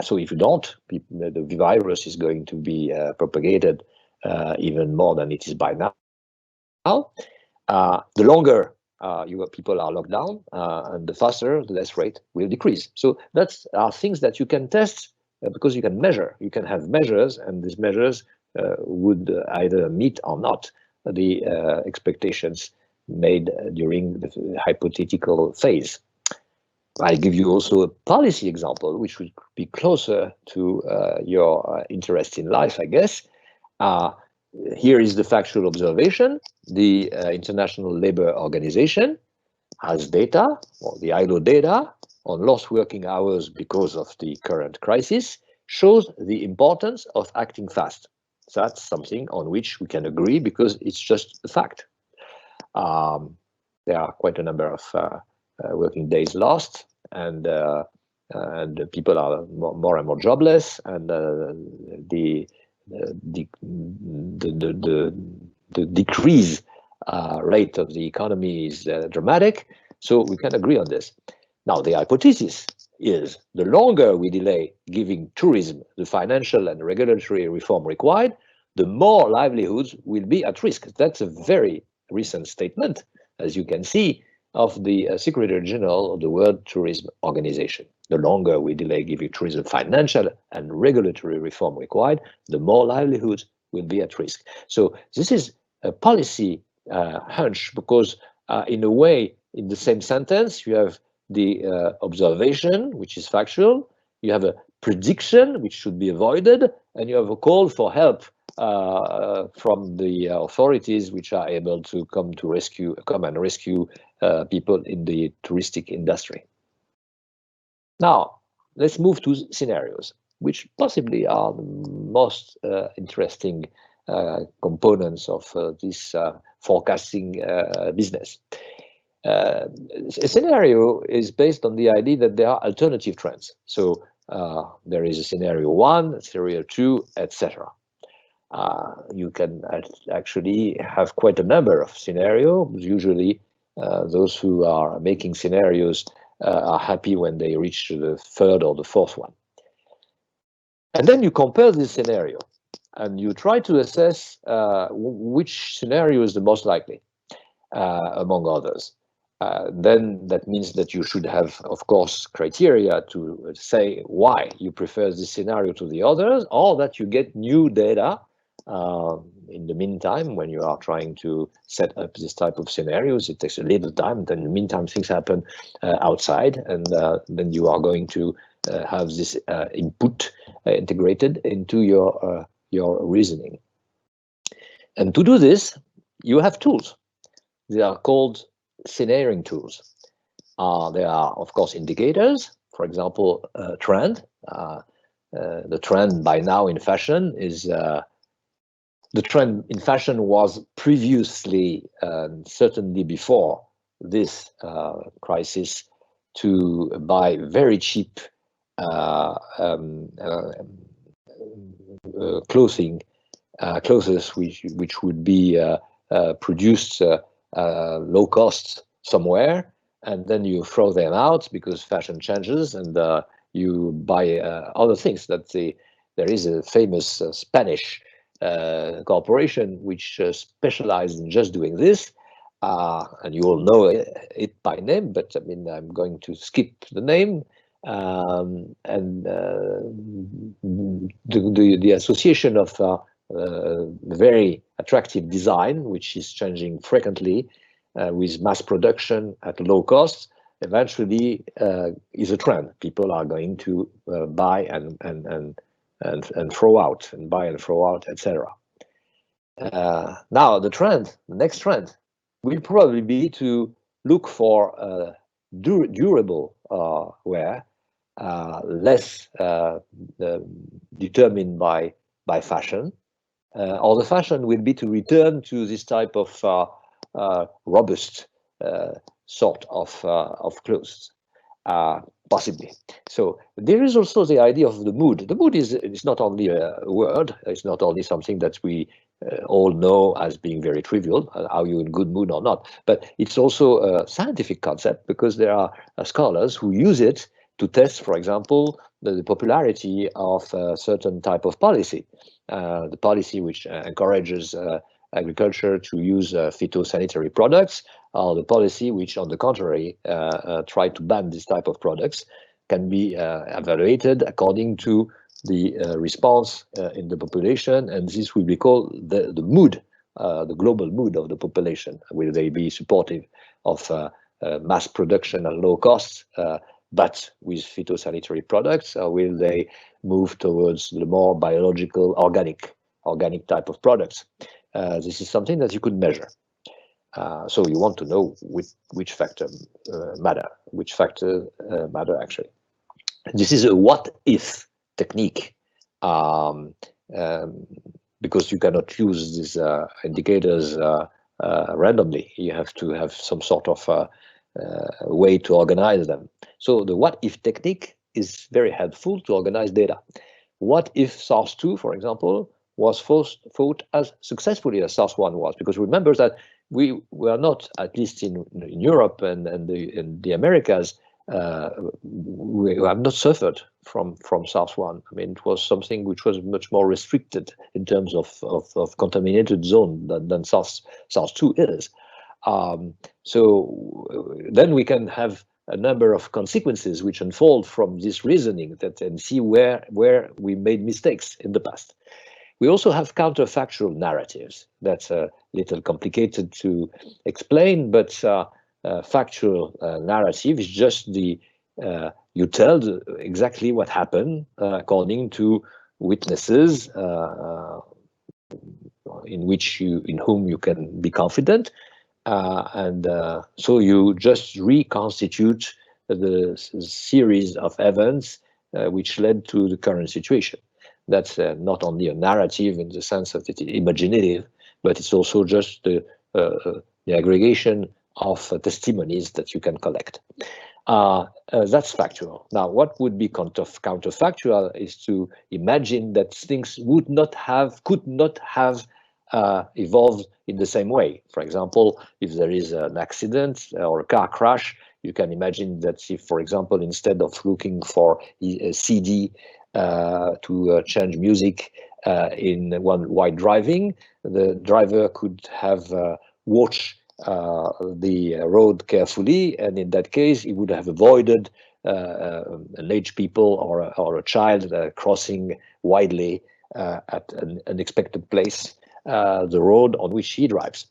So if you don't, the virus is going to be propagated even more than it is by now. The longer people are locked down, and the faster the death rate will decrease. So that's things that you can test because you can measure. You can have measures, and these measures would either meet or not the expectations made during the hypothetical phase. I give you also a policy example, which would be closer to your interest in life, I guess. Here is the factual observation. The International Labour Organization has data, or the ILO data, on lost working hours because of the current crisis, shows the importance of acting fast. So that's something on which we can agree because it's just a fact. There are quite a number of working days lost, and people are more and more jobless, and the decrease rate of the economy is dramatic. So we can agree on this. Now, the hypothesis is the longer we delay giving tourism the financial and regulatory reform required, the more livelihoods will be at risk. That's a very recent statement, as you can see, of the Secretary General of the World Tourism Organization. The longer we delay giving tourism financial and regulatory reform required, the more livelihoods will be at risk. So this is a policy hunch because in a way, in the same sentence, you have the observation, which is factual, you have a prediction, which should be avoided, and you have a call for help from the authorities, which are able to come and rescue people in the touristic industry. Now, let's move to scenarios, which possibly are the most interesting components of this forecasting business. A scenario is based on the idea that there are alternative trends. So there is a scenario 1, scenario 2, etc. You can actually have quite a number of scenarios. Usually, those who are making scenarios are happy when they reach the third or the fourth one. And then you compare this scenario, and you try to assess which scenario is the most likely, among others. Then that means that you should have, of course, criteria to say why you prefer this scenario to the others, or that you get new data in the meantime when you are trying to set up this type of scenarios. It takes a little time, then in the meantime things happen outside, and then you are going to have this input integrated into your reasoning. And to do this, you have tools. They are called scenarios tools. There are, of course, indicators, for example, trend. The trend by now in fashion is the trend in fashion was previously, certainly before this crisis, to buy very cheap clothes which would be produced low cost somewhere, and then you throw them out because fashion changes, and you buy other things. There is a famous Spanish corporation which specialized in just doing this, and you all know it by name, but I mean, I'm going to skip the name. And the association of very attractive design, which is changing frequently with mass production at low cost, eventually is a trend. People are going to buy and throw out, and buy and throw out, etc. Now the next trend will probably be to look for durable wear, less determined by fashion, or the fashion will be to return to this type of robust sort of clothes, possibly. So there is also the idea of the mood. The mood is not only a word, it's not only something that we all know as being very trivial, are you in good mood or not, but it's also a scientific concept, because there are scholars who use it to test, for example, the popularity of a certain type of policy, the policy which encourages agriculture to use phytosanitary products, or the policy which, on the contrary, try to ban this type of products, can be evaluated according to the response in the population, and this will be called the mood, the global mood of the population. Will they be supportive of mass production at low costs, but with phytosanitary products, or will they move towards the more biological, organic type of products? This is something that you could measure. So you want to know which factor matter actually. This is a what-if technique, because you cannot use these indicators randomly. You have to have some sort of way to organize them. So the what-if technique is very helpful to organize data. What if SARS-2, for example, was fought as successfully as SARS-1 was? Because remember that we were not, at least in Europe and the Americas, we have not suffered from SARS-1. I mean, it was something which was much more restricted in terms of contaminated zone than SARS-2 is. So then we can have a number of consequences which unfold from this reasoning and see where we made mistakes in the past. We also have counterfactual narratives. That's a little complicated to explain, but factual narrative is just you tell exactly what happened according to witnesses in whom you can be confident, and so you just reconstitute the series of events which led to the current situation. That's not only a narrative in the sense that it's imaginative, but it's also just the aggregation of testimonies that you can collect. That's factual. Now, what would be counterfactual is to imagine that things could not have evolved in the same way. For example, if there is an accident or a car crash, you can imagine that if, for example, instead of looking for a CD to change music while driving, the driver could have watched the road carefully, and in that case, he would have avoided an aged people or a child crossing widely at an unexpected place the road on which he drives.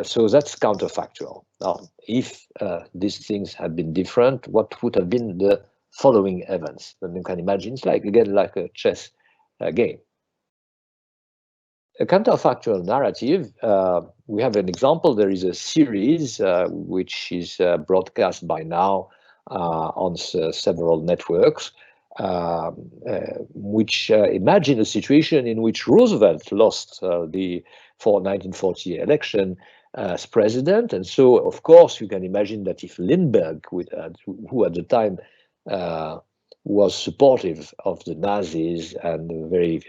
So that's counterfactual. Now, if these things had been different, what would have been the following events? Then you can imagine it's like a chess game. A counterfactual narrative, we have an example. There is a series which is broadcast by now on several networks, which imagine a situation in which Roosevelt lost the 1940 election as president. And so, of course, you can imagine that if Lindbergh, who at the time was supportive of the Nazis and very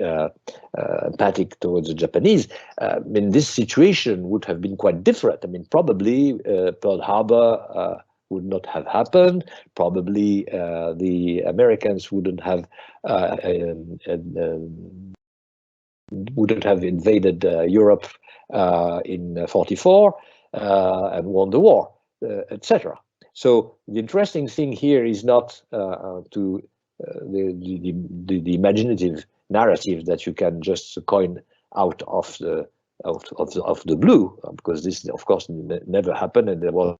empathic towards the Japanese, I mean, this situation would have been quite different. I mean, probably Pearl Harbor would not have happened. Probably the Americans wouldn't have invaded Europe in '44 and won the war, etc. So the interesting thing here is not the imaginative narrative that you can just coin out of the blue, because this, of course, never happened, and there was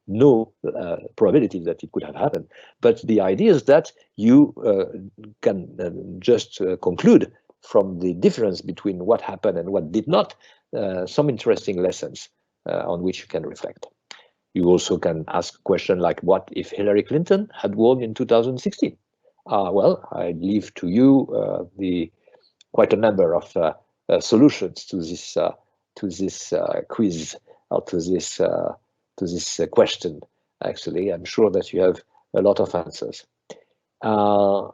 no probability that it could have happened. But the idea is that you can just conclude from the difference between what happened and what did not, some interesting lessons on which you can reflect. You also can ask a question like, what if Hillary Clinton had won in 2016? Well, I leave to you quite a number of solutions to this quiz, or to this question. Actually, I'm sure that you have a lot of answers. How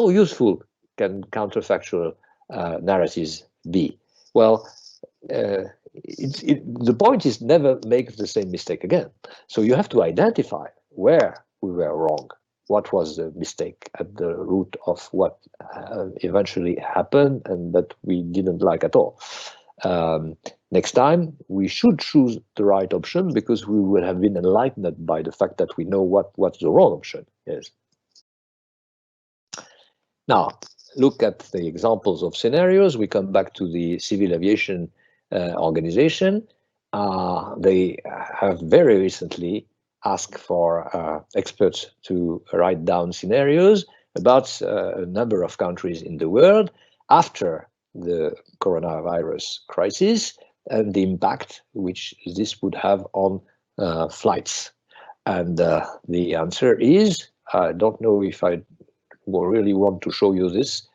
useful can counterfactual narratives be? Well, the point is never make the same mistake again. So you have to identify where we were wrong. What was the mistake at the root of what eventually happened and that we didn't like at all? Next time, we should choose the right option, because we will have been enlightened by the fact that we know what's the wrong option is. Now, look at the examples of scenarios. We come back to the Civil Aviation Organization. They have very recently asked for experts to write down scenarios about a number of countries in the world after the coronavirus crisis and the impact which this would have on flights. And the answer is, I don't know if I really want to show you this,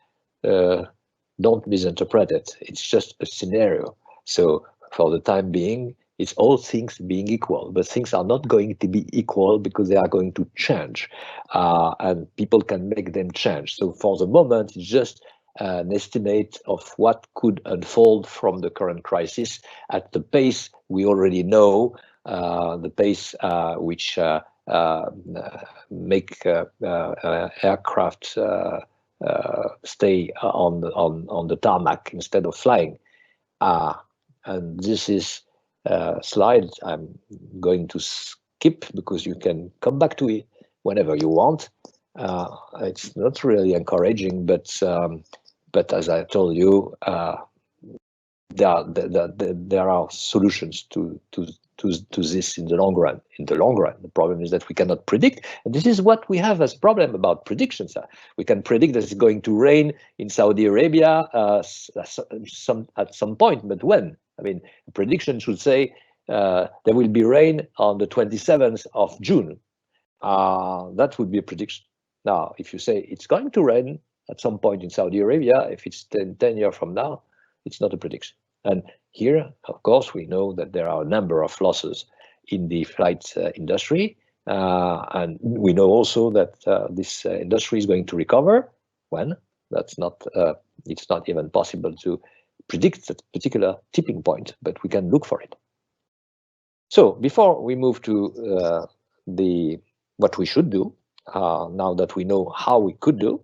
don't misinterpret it. It's just a scenario. So for the time being, it's all things being equal, but things are not going to be equal because they are going to change, and people can make them change. So for the moment, it's just an estimate of what could unfold from the current crisis at the pace we already know, the pace which make aircraft stay on the tarmac instead of flying. And this is a slide I'm going to skip because you can come back to it whenever you want. It's not really encouraging, but as I told you, there are solutions to this in the long run. In the long run, the problem is that we cannot predict, and this is what we have as a problem about predictions. We can predict that it's going to rain in Saudi Arabia at some point, but when? I mean, a prediction should say there will be rain on the 27th of June. That would be a prediction. Now, if you say it's going to rain at some point in Saudi Arabia, if it's 10 years from now, it's not a prediction. And here, of course, we know that there are a number of losses in the flight industry. And we know also that this industry is going to recover. When? That's not, it's not even possible to predict that particular tipping point, but we can look for it. So before we move to what we should do, now that we know how we could do,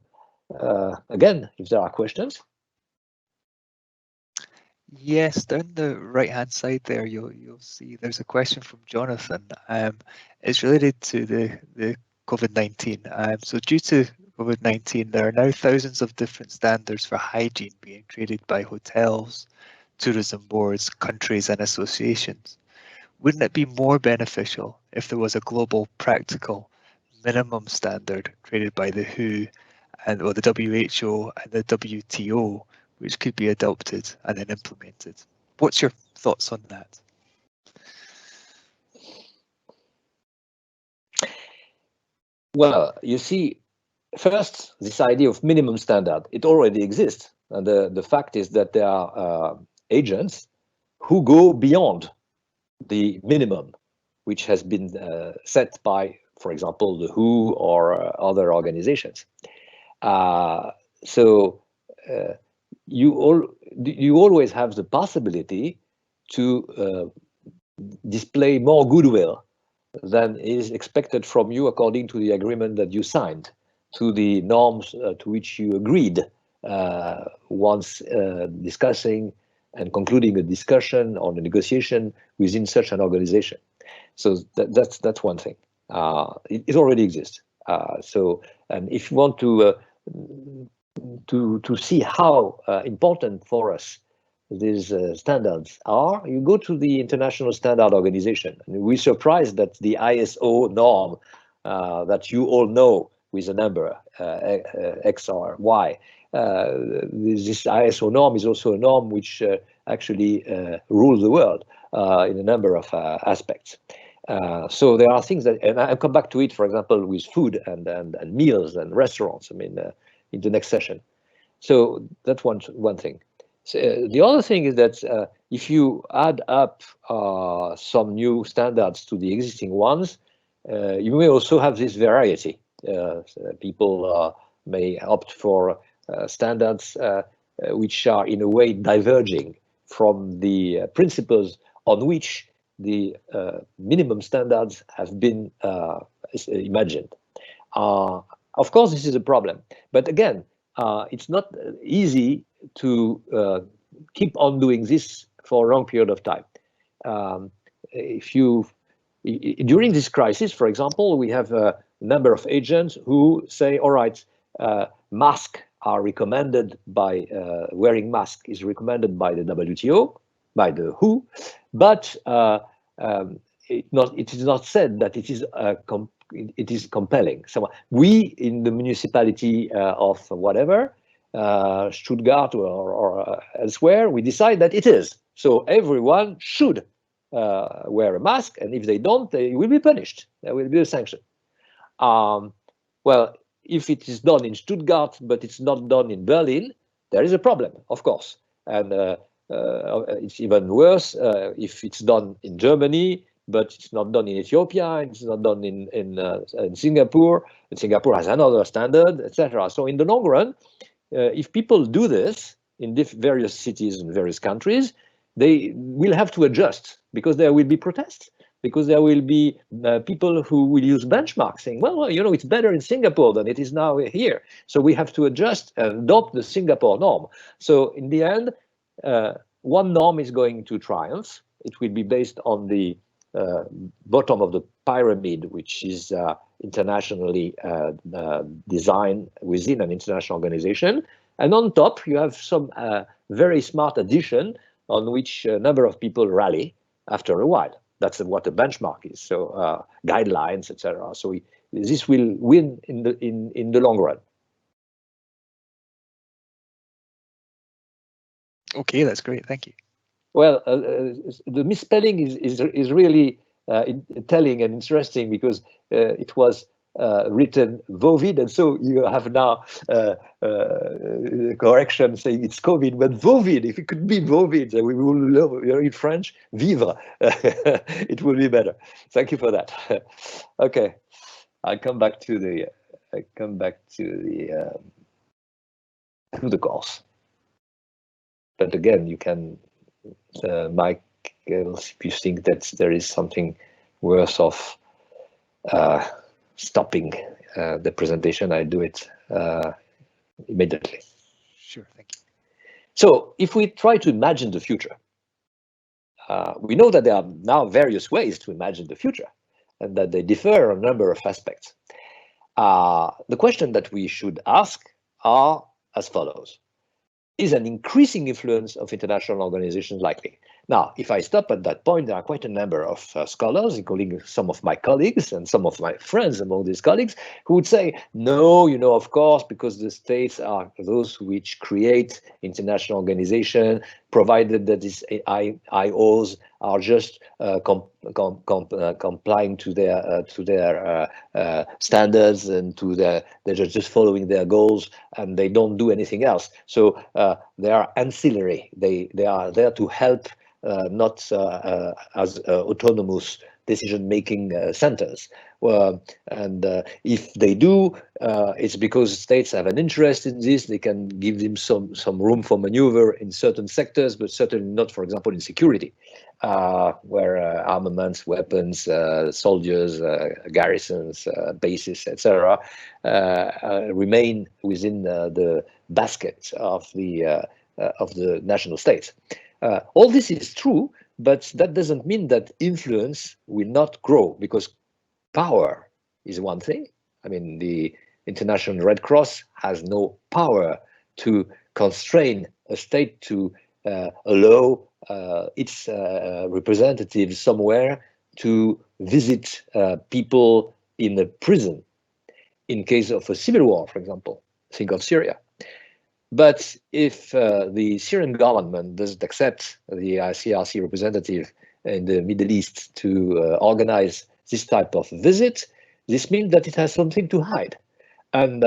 again, if there are questions. Yes, down the right-hand side there, you'll see there's a question from Jonathan. It's related to the COVID-19. So due to COVID-19, there are now thousands of different standards for hygiene being created by hotels, tourism boards, countries, and associations. Wouldn't it be more beneficial if there was a global practical minimum standard created by the WHO and the WHO and the WTO, which could be adopted and then implemented? What's your thoughts on that? Well, you see, first, this idea of minimum standard, it already exists. And the fact is that there are agents who go beyond the minimum, which has been set by, for example, the WHO or other organizations. So you always have the possibility to display more goodwill than is expected from you according to the agreement that you signed, to the norms to which you agreed once discussing and concluding a discussion or a negotiation within such an organization. So that's one thing. It already exists. And if you want to see how important for us these standards are, you go to the International Standard Organization. And we're surprised that the ISO norm that you all know with a number, X or Y, this ISO norm is also a norm which actually rules the world in a number of aspects. So there are things that, and I'll come back to it, for example, with food and meals and restaurants, I mean, in the next session. So that's one thing. So, the other thing is that if you add up some new standards to the existing ones, you may also have this variety. People may opt for standards which are in a way diverging from the principles on which the minimum standards have been imagined. Of course, this is a problem, but again, it's not easy to keep on doing this for a long period of time. During this crisis, for example, we have a number of agents who say, all right, masks are recommended by, wearing masks is recommended by the WTO, by the WHO, but it is not said that it is compelling. So we in the municipality of whatever, Stuttgart or elsewhere, we decide that it is. So everyone should wear a mask, and if they don't, they will be punished. There will be a sanction. Well, if it is done in Stuttgart, but it's not done in Berlin, there is a problem, of course. And it's even worse if it's done in Germany, but it's not done in Ethiopia, it's not done in Singapore, and Singapore has another standard, etc. So in the long run, if people do this in various cities and various countries, they will have to adjust because there will be protests, because there will be people who will use benchmarks saying, well, you know, it's better in Singapore than it is now here. So we have to adjust and adopt the Singapore norm. So in the end, one norm is going to triumph. It will be based on the bottom of the pyramid, which is internationally designed within an international organization. And on top, you have some very smart addition on which a number of people rally after a while. That's what the benchmark is. So guidelines, etc. So this will win in the long run. Okay, that's great. Thank you. Well, the misspelling is really telling and interesting because it was written Vovid, and so you have now correction saying it's COVID, but Vovid, if it could be Vovid, we will love, in French, vivre, it will be better. Thank you for that. Okay, I'll come back to the course. But again, you can, Mike, if you think that there is something worth of stopping the presentation, I do it immediately. Sure, thank you. So if we try to imagine the future, we know that there are now various ways to imagine the future and that they differ on a number of aspects. The question that we should ask are as follows. Is an increasing influence of international organizations likely? Now, if I stop at that point, there are quite a number of scholars, including some of my colleagues and some of my friends among these colleagues, who would say, no, you know, of course, because the states are those which create international organization, provided that these IOs are just complying to their standards and they're just following their goals and they don't do anything else. So they are ancillary. They are there to help, not as autonomous decision-making centers. And if they do, it's because states have an interest in this. They can give them some room for maneuver in certain sectors, but certainly not, for example, in security, where armaments, weapons, soldiers, garrisons, bases, etc., remain within the basket of the national states. All this is true, but that doesn't mean that influence will not grow, because power is one thing. I mean, the International Red Cross has no power to constrain a state to allow its representatives somewhere to visit people in a prison in case of a civil war, for example. Think of Syria. But if the Syrian government doesn't accept the ICRC representative in the Middle East to organize this type of visit, this means that it has something to hide, and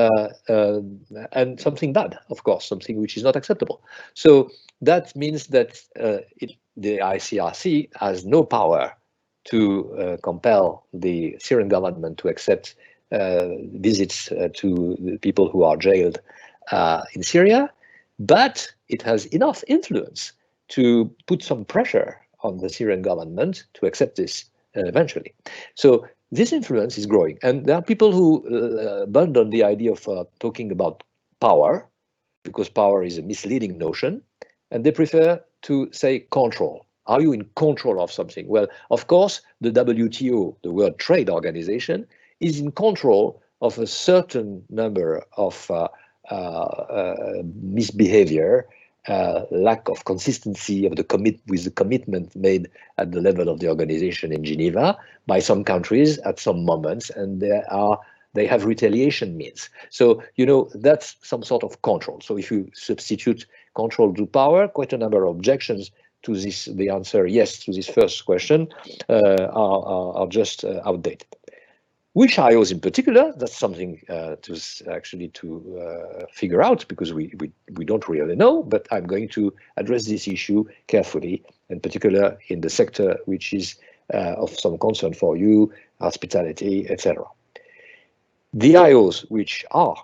something bad, of course, something which is not acceptable. So that means that the ICRC has no power to compel the Syrian government to accept visits to the people who are jailed in Syria, but it has enough influence to put some pressure on the Syrian government to accept this eventually. So this influence is growing, and there are people who abandon the idea of talking about power, because power is a misleading notion, and they prefer to say control. Are you in control of something? Well, of course, the WTO, the World Trade Organization, is in control of a certain number of misbehavior, lack of consistency of with the commitment made at the level of the organization in Geneva by some countries at some moments, and they have retaliation means. So, you know, that's some sort of control. So if you substitute control to power, quite a number of objections to this, the answer yes to this first question are just outdated. Which IOs in particular, that's something to figure out, because we don't really know, but I'm going to address this issue carefully, in particular in the sector which is of some concern for you, hospitality, etc. The IOs which are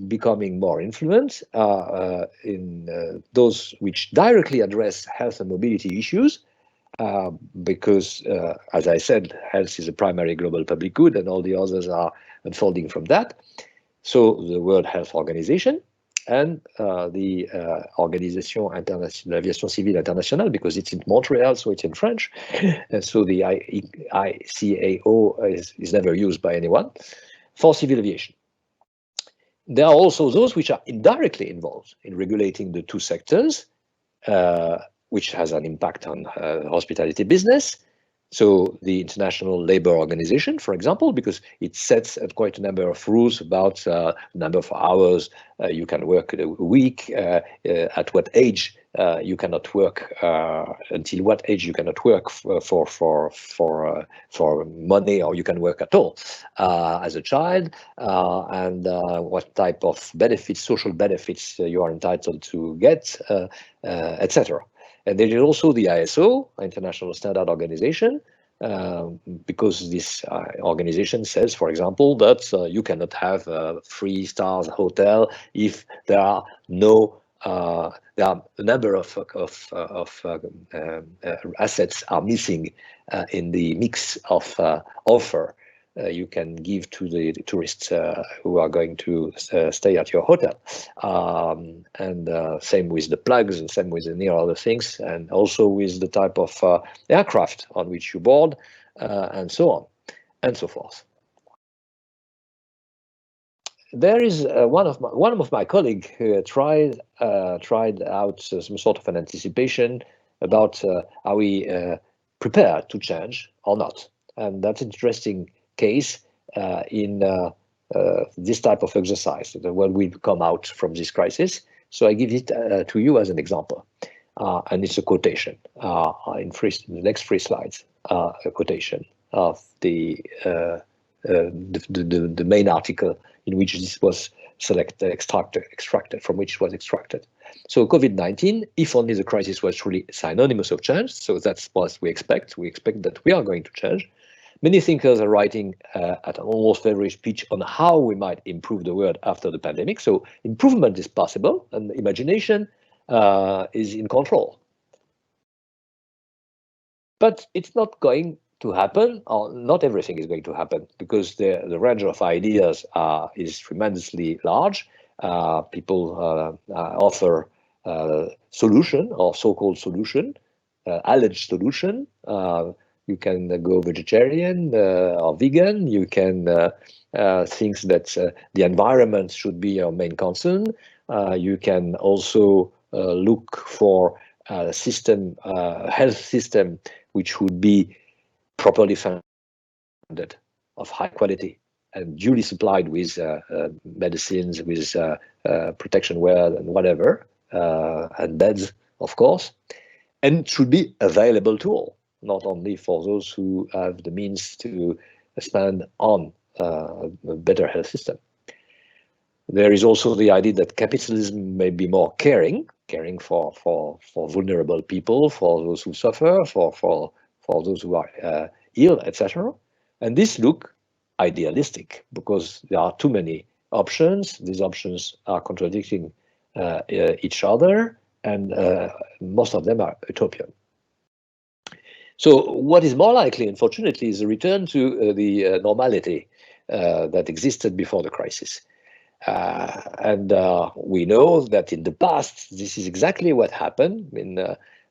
becoming more influent are in those which directly address health and mobility issues, because, as I said, health is a primary global public good, and all the others are unfolding from that. So the World Health Organization and the Organisation Internationale d'Aviation Civile Internationale, because it's in Montreal, so it's in French, and so the ICAO is never used by anyone, for civil aviation. There are also those which are indirectly involved in regulating the two sectors, which has an impact on hospitality business. So the International Labour Organization, for example, because it sets quite a number of rules about number of hours you can work a week, at what age you cannot work, until what age you cannot work for money, or you can work at all as a child, and what type of benefits, social benefits you are entitled to get, etc. And there is also the ISO, International Standard Organization, because this organization says, for example, that you cannot have a 3-star hotel if there are no there are a number of assets are missing in the mix of offer you can give to the tourists who are going to stay at your hotel. And same with the plugs, and same with any other things, and also with the type of aircraft on which you board, and so on and so forth. There is one of my colleagues who tried out some sort of an anticipation about are we prepared to change or not, and that's an interesting case in this type of exercise when we come out from this crisis. So I give it to you as an example. and it's a quotation in the next 3 slides, a quotation of the main article in which this was extracted, from which it was extracted. So COVID-19, if only the crisis was truly synonymous of change, so that's what we expect. We expect that we are going to change. Many thinkers are writing at an almost every speech on how we might improve the world after the pandemic. So improvement is possible, and imagination is in control. But it's not going to happen, or not everything is going to happen, because the range of ideas is tremendously large. People offer solution, or so-called solution, alleged solution. You can go vegetarian or vegan. You can think that the environment should be your main concern. You can also look for a system, health system, which would be properly funded, of high quality, and duly supplied with medicines, with protection wear and whatever, and beds, of course, and should be available to all, not only for those who have the means to spend on a better health system. There is also the idea that capitalism may be more caring for vulnerable people, for those who suffer, for those who are ill, etc. And this look idealistic, because there are too many options. These options are contradicting each other, and most of them are utopian. So what is more likely, unfortunately, is a return to the normality that existed before the crisis. And we know that in the past, this is exactly what happened. I mean,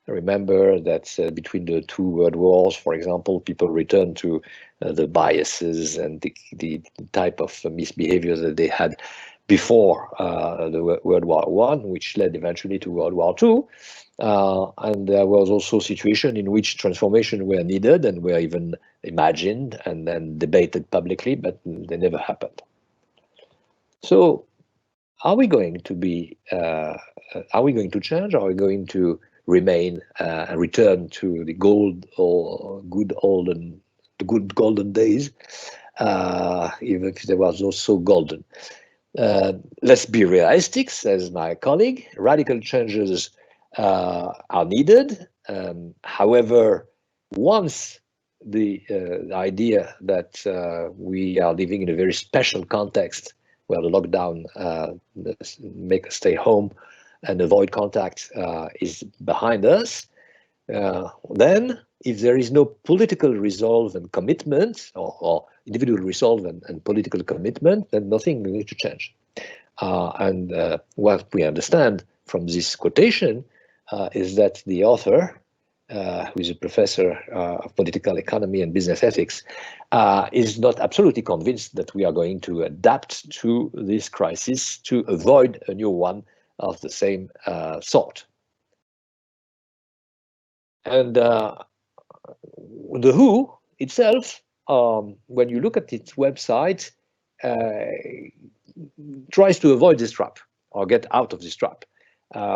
remember that between the 2 world wars, for example, people returned to the biases and the type of misbehavior that they had before the World War I, which led eventually to World War II. And there was also a situation in which transformation were needed and were even imagined and then debated publicly, but they never happened. So, are we going to be? Are we going to change? Or are we going to remain and return to the good golden days, even if there was no so golden? Let's be realistic, says my colleague. Radical changes are needed. However, once the idea that we are living in a very special context, where the lockdown make us stay home and avoid contact is behind us, then if there is no political resolve and commitment, or individual resolve and political commitment, then nothing needs to change. And what we understand from this quotation is that the author, who is a professor of political economy and business ethics, is not absolutely convinced that we are going to adapt to this crisis to avoid a new one of the same sort. And the WHO itself, when you look at its website, tries to avoid this trap or get out of this trap.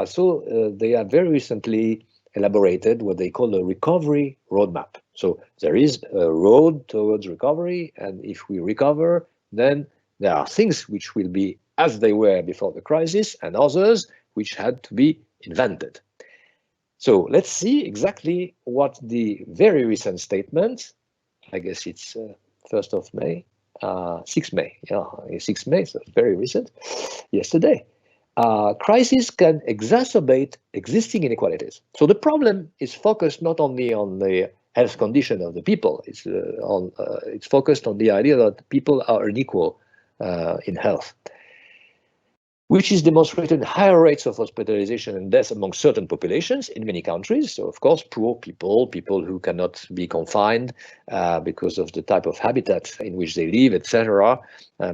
So they have very recently elaborated what they call a recovery roadmap. So there is a road towards recovery, and if we recover, then there are things which will be as they were before the crisis, and others which had to be invented. So let's see exactly what the very recent statement, I guess it's 1st of May, 6th May, yeah, 6th May, so very recent, yesterday. Crisis can exacerbate existing inequalities. So the problem is focused not only on the health condition of the people, it's focused on the idea that people are unequal in health, which is demonstrated in higher rates of hospitalization and death among certain populations in many countries. So, of course, poor people, people who cannot be confined because of the type of habitat in which they live, etc.,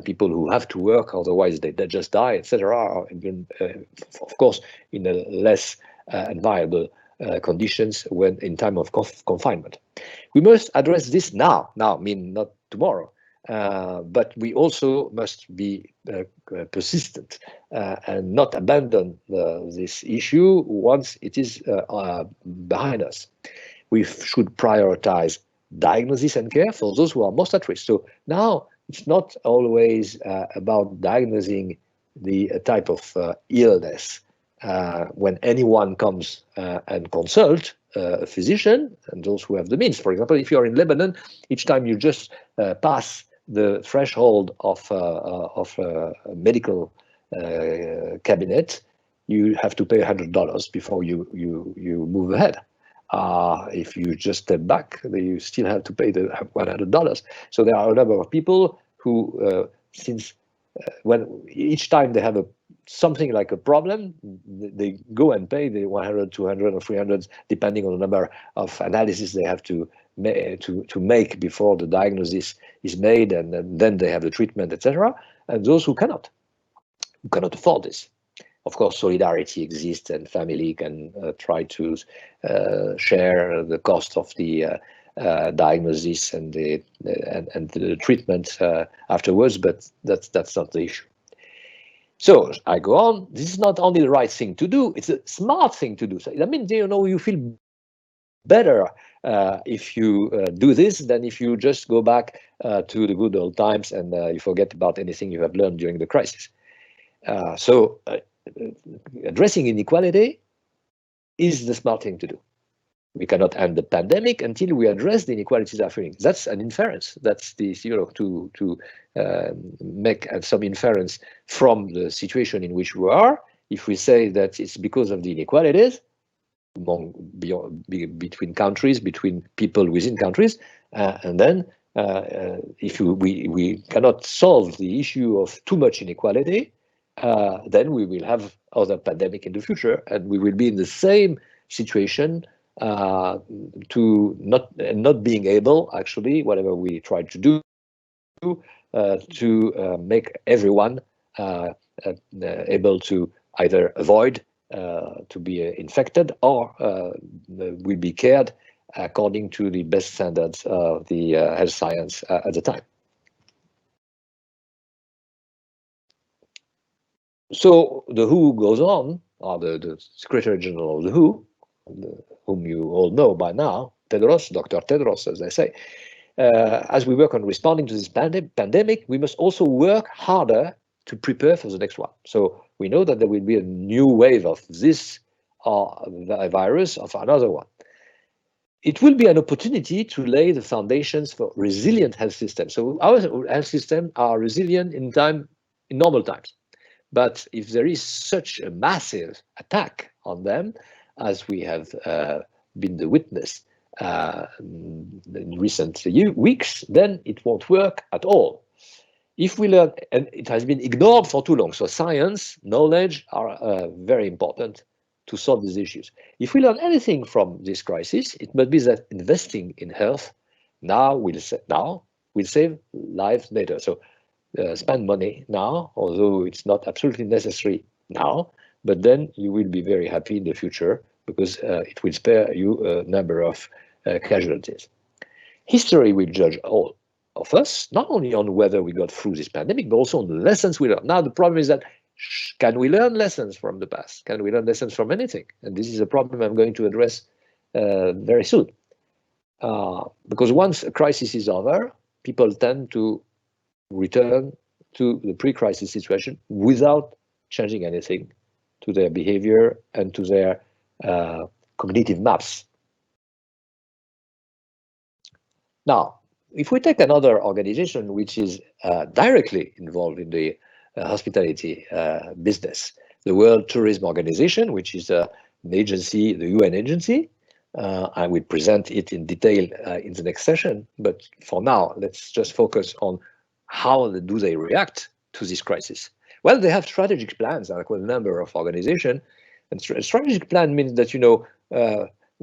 people who have to work, otherwise they just die, etc., are even, of course, in a less enviable conditions when in time of confinement. We must address this now, I mean not tomorrow. but we also must be persistent and not abandon this issue once it is behind us. We should prioritize diagnosis and care for those who are most at risk. So now it's not always about diagnosing the type of illness. When anyone comes and consult a physician, and those who have the means. For example, if you are in Lebanon, each time you just pass the threshold of a medical cabinet, you have to pay $100 before you move ahead. If you just step back, you still have to pay the $100. So there are a number of people who, when each time they have something like a problem, they go and pay the 100, 200, or 300, depending on the number of analysis they have to make before the diagnosis is made, and then they have the treatment, etc. And those who cannot afford this. Of course, solidarity exists, and family can try to share the cost of the diagnosis and the treatment afterwards, but that's not the issue. So I go on. This is not only the right thing to do; it's a smart thing to do. So I mean, you feel better if you do this than if you just go back to the good old times and you forget about anything you have learned during the crisis. So addressing inequality is the smart thing to do. We cannot end the pandemic until we address the inequalities that are occurring. That's an inference. That's the to make some inference from the situation in which we are. If we say that it's because of the inequalities between countries, between people within countries, and then if we cannot solve the issue of too much inequality, then we will have other pandemic in the future, and we will be in the same situation to not being able, actually, whatever we try to do, to make everyone able to either avoid to be infected or will be cared according to the best standards of the health science at the time. So the WHO goes on, or the Secretary General of the WHO, whom you all know by now, Tedros, Dr. Tedros, as I say, as we work on responding to this pandemic, we must also work harder to prepare for the next one. So we know that there will be a new wave of this virus, of another one. It will be an opportunity to lay the foundations for resilient health systems. So our health systems are resilient in normal times. But if there is such a massive attack on them, as we have been the witness in recent weeks, then it won't work at all. If we learn, and it has been ignored for too long, so science, knowledge are very important to solve these issues. If we learn anything from this crisis, it must be that investing in health now will save lives later. So spend money now, although it's not absolutely necessary now, but then you will be very happy in the future because it will spare you a number of casualties. History will judge all of us, not only on whether we got through this pandemic, but also on the lessons we learned. Now, the problem is that can we learn lessons from the past? Can we learn lessons from anything? And this is a problem I'm going to address very soon. Because once a crisis is over, people tend to return to the pre-crisis situation without changing anything to their behavior and to their cognitive maps. Now, if we take another organization which is directly involved in the hospitality business, the World Tourism Organization, which is an agency, the UN agency, I will present it in detail in the next session, but for now, let's just focus on how do they react to this crisis. Well, they have strategic plans, like a number of organizations, and a strategic plan means that,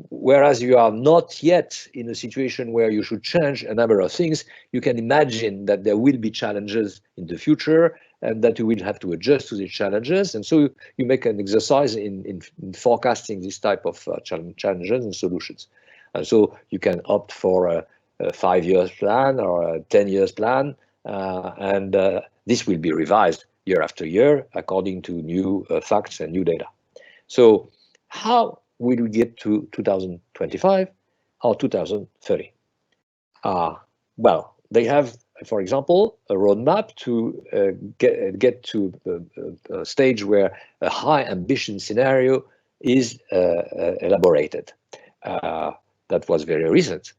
whereas you are not yet in a situation where you should change a number of things, you can imagine that there will be challenges in the future and that you will have to adjust to these challenges. And so you make an exercise in forecasting this type of challenges and solutions. And so you can opt for a 5 years plan or a 10 years plan and this will be revised year after year according to new facts and new data. So how will we get to 2025 or 2030? Well, they have, for example, a roadmap to get to a stage where a high ambition scenario is elaborated. That was very recent.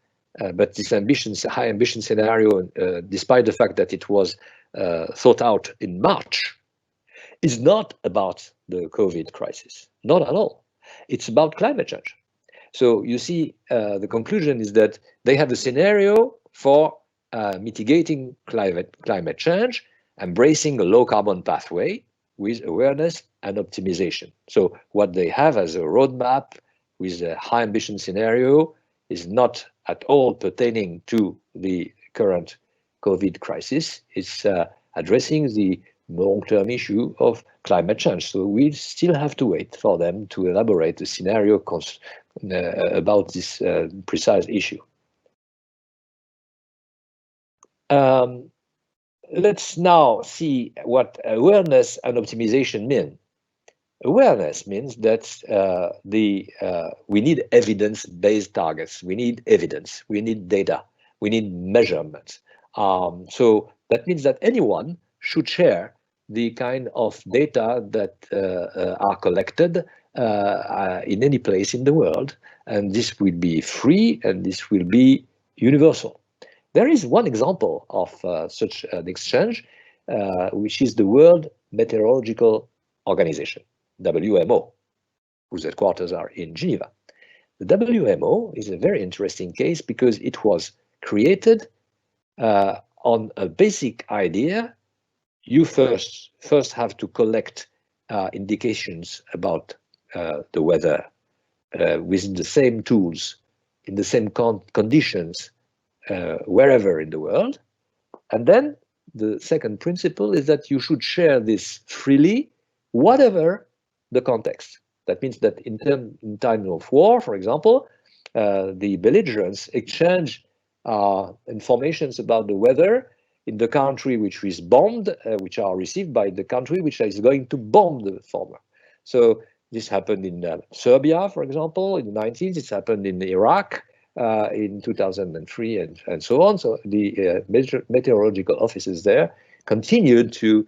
But this high ambition scenario, despite the fact that it was thought out in March, is not about the COVID crisis. Not at all. It's about climate change. So you see, the conclusion is that they have a scenario for mitigating climate change, embracing a low carbon pathway with awareness and optimization. So what they have as a roadmap with a high ambition scenario is not at all pertaining to the current COVID crisis. It's addressing the long-term issue of climate change. So we still have to wait for them to elaborate a scenario about this precise issue. Let's now see what awareness and optimization mean. Awareness means that we need evidence-based targets. We need evidence. We need data. We need measurements. So that means that anyone should share the kind of data that are collected in any place in the world, and this will be free and this will be universal. There is one example of such an exchange, which is the World Meteorological Organization, WMO, whose headquarters are in Geneva. The WMO is a very interesting case because it was created on a basic idea. You first have to collect indications about the weather with the same tools, in the same conditions, wherever in the world. And then the second principle is that you should share this freely, whatever the context. That means that in time of war, for example, the belligerents exchange informations about the weather in the country which is bombed, which are received by the country which is going to bomb the former. So this happened in Serbia, for example, in the 90s. It's happened in Iraq in 2003 and so on. So the meteorological offices there continued to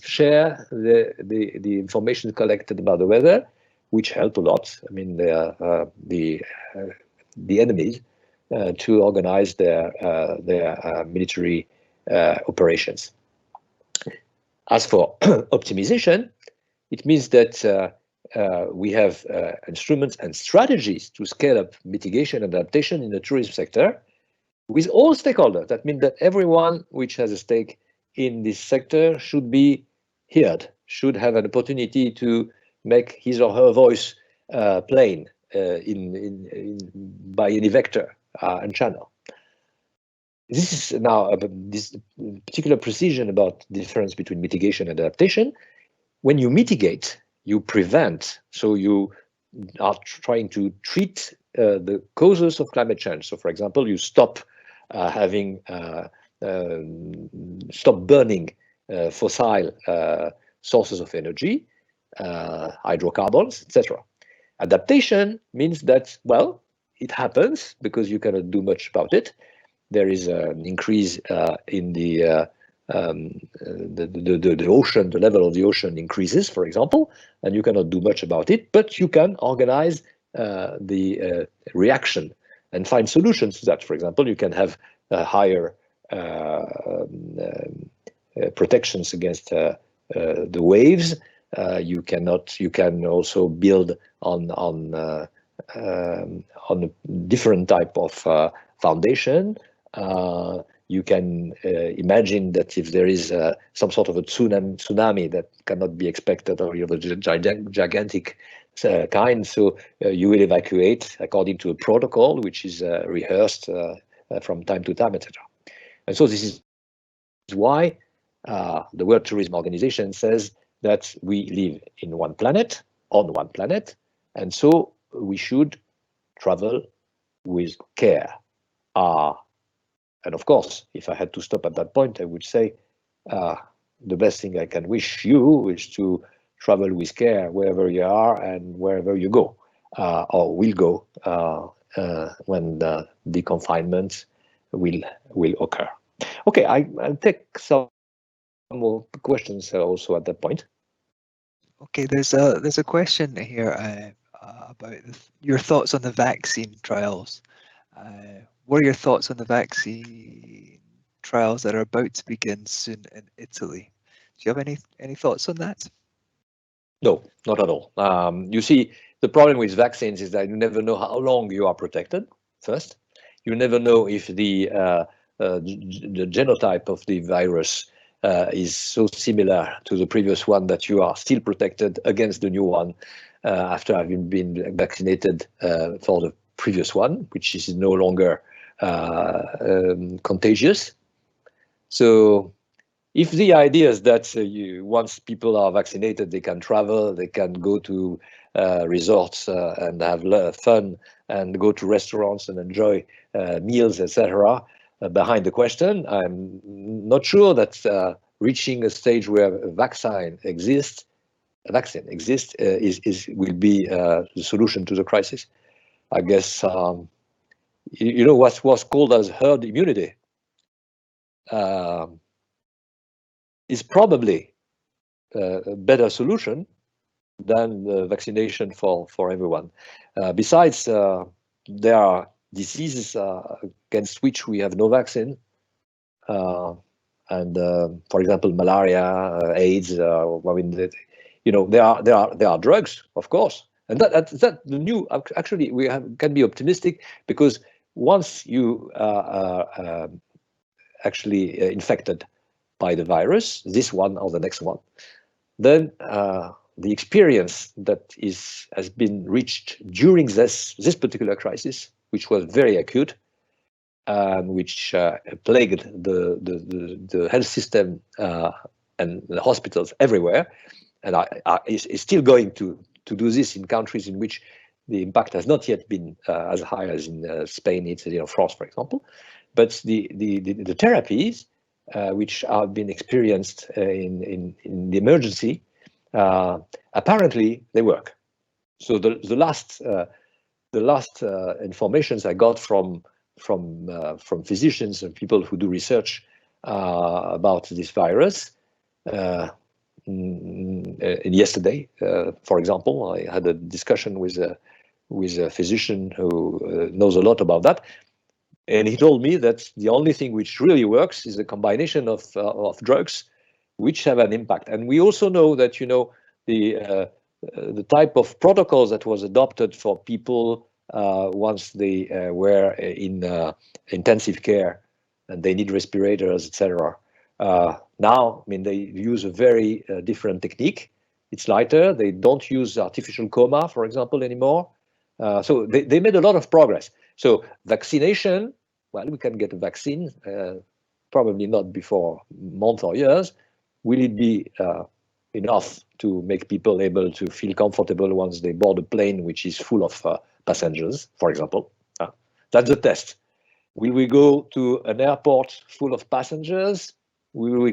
share the information collected about the weather, which helped a lot. I mean, the enemies to organize their military operations. As for optimization, it means that we have instruments and strategies to scale up mitigation and adaptation in the tourism sector with all stakeholders. That means that everyone which has a stake in this sector should be heard, should have an opportunity to make his or her voice plain by any vector and channel. This is now this particular precision about the difference between mitigation and adaptation. When you mitigate, you prevent, so you are trying to treat the causes of climate change. So, for example, you stop stop burning fossil sources of energy, hydrocarbons, etc. Adaptation means that, well, it happens because you cannot do much about it. There is an increase in the ocean, the level of the ocean increases, for example, and you cannot do much about it, but you can organize the reaction and find solutions to that. For example, you can have higher protections against the waves. You can also build on a different type of foundation. You can imagine that if there is some sort of a tsunami that cannot be expected, or of a gigantic kind, so you will evacuate according to a protocol which is rehearsed from time to time, etc. And so this is why the World Tourism Organization says that we live in one planet, on one planet, and so we should travel with care. And of course, if I had to stop at that point, I would say the best thing I can wish you is to travel with care wherever you are and wherever you go, or will go when the confinement will occur. Okay, I'll take some more questions also at that point. Okay, there's a question here about your thoughts on the vaccine trials. What are your thoughts on the vaccine trials that are about to begin soon in Italy? Do you have any thoughts on that? No, not at all. You see, the problem with vaccines is that you never know how long you are protected. First, you never know if the genotype of the virus is so similar to the previous one that you are still protected against the new one after having been vaccinated for the previous one, which is no longer contagious. So if the idea is that once people are vaccinated, they can travel, they can go to resorts and have fun and go to restaurants and enjoy meals, etc., behind the question, I'm not sure that reaching a stage where a vaccine exists will be the solution to the crisis. I guess you know what was called as herd immunity is probably a better solution than the vaccination for everyone. Besides, there are diseases against which we have no vaccine. And for example, malaria, AIDS. I mean, you know, there are drugs, of course, and that the new. Actually, can be optimistic because once you are actually infected by the virus, this one or the next one, then the experience that has been reached during this particular crisis, which was very acute, which plagued the health system and the hospitals everywhere, and is still going to do this in countries in which the impact has not yet been as high as in Spain, Italy, or France, for example. But the therapies which have been experienced in the emergency, apparently they work. So the last informations I got from physicians and people who do research about this virus. Yesterday, for example, I had a discussion with a physician who knows a lot about that, and he told me that the only thing which really works is a combination of drugs which have an impact. And we also know that, you know, the type of protocols that was adopted for people once they were in intensive care and they need respirators, etc. Now, I mean, they use a very different technique. It's lighter. They don't use artificial coma, for example, anymore. So they made a lot of progress. So vaccination, well, we can get a vaccine, probably not before months or years. Will it be enough to make people able to feel comfortable once they board a plane which is full of passengers, for example? That's the test. Will we go to an airport full of passengers? Will we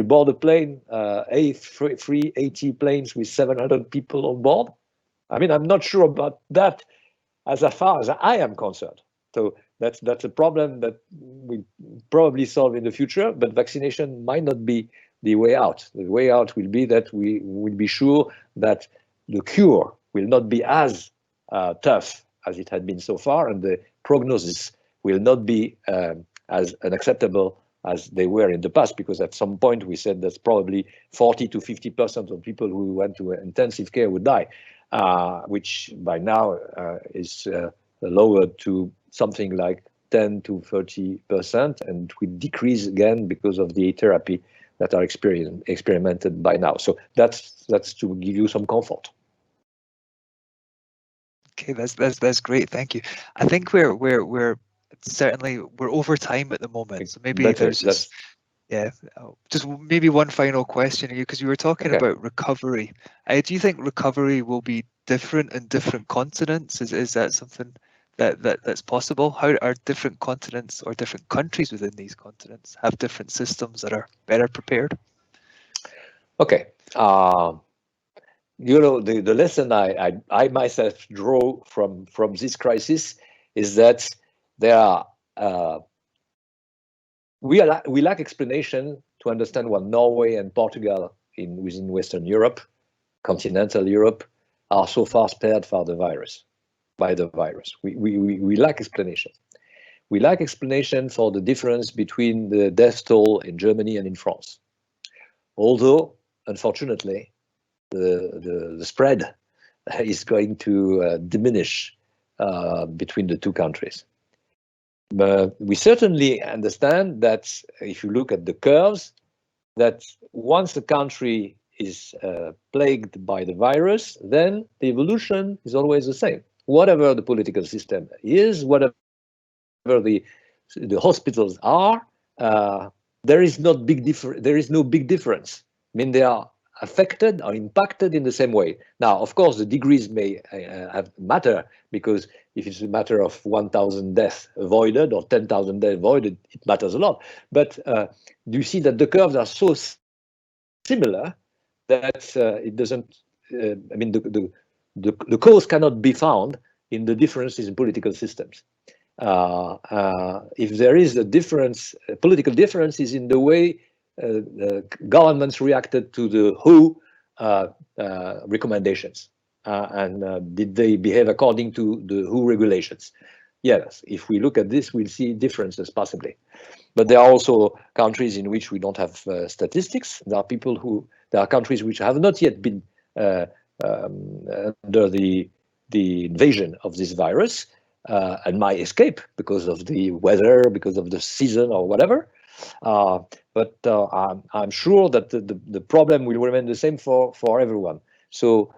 board a plane, A380 planes with 700 people on board? I mean, I'm not sure about that as far as I am concerned. So that's a problem that we probably solve in the future, but vaccination might not be the way out. The way out will be that we will be sure that the cure will not be as tough as it had been so far, and the prognosis will not be as unacceptable as they were in the past, because at some point we said that probably 40 to 50% of people who went to intensive care would die, which by now is lowered to something like 10 to 30%, and will decrease again because of the therapy that are experimented by now. So that's to give you some comfort. Okay, that's great. Thank you. I think we're certainly we're over time at the moment, so maybe there's just just maybe one final question here, because you were talking about recovery. Do you think recovery will be different in different continents? Is that something that's possible? How are different continents or different countries within these continents have different systems that are better prepared? Okay. You know, the lesson I myself draw from this crisis is that there are we lack explanation to understand what Norway and Portugal within Western Europe, continental Europe, are so far spared by the virus. We lack explanation. We lack explanation for the difference between the death toll in Germany and in France. Although, unfortunately, the spread is going to diminish between the two countries. But we certainly understand that if you look at the curves, that once a country is plagued by the virus, then the evolution is always the same. Whatever the political system is, whatever the hospitals are, there is no big difference. I mean, they are affected or impacted in the same way. Now, of course, the degrees may matter, because if it's a matter of 1,000 deaths avoided or 10,000 deaths avoided, it matters a lot. But you see that the curves are so similar that it doesn't. I mean, the cause cannot be found in the differences in political systems. If there is a difference, political difference is in the way governments reacted to the WHO recommendations, and did they behave according to the WHO regulations? Yes, if we look at this, we'll see differences possibly. But there are also countries in which we don't have statistics. There are countries which have not yet been under the invasion of this virus and might escape because of the weather, because of the season or whatever. But I'm sure that the problem will remain the same for everyone. So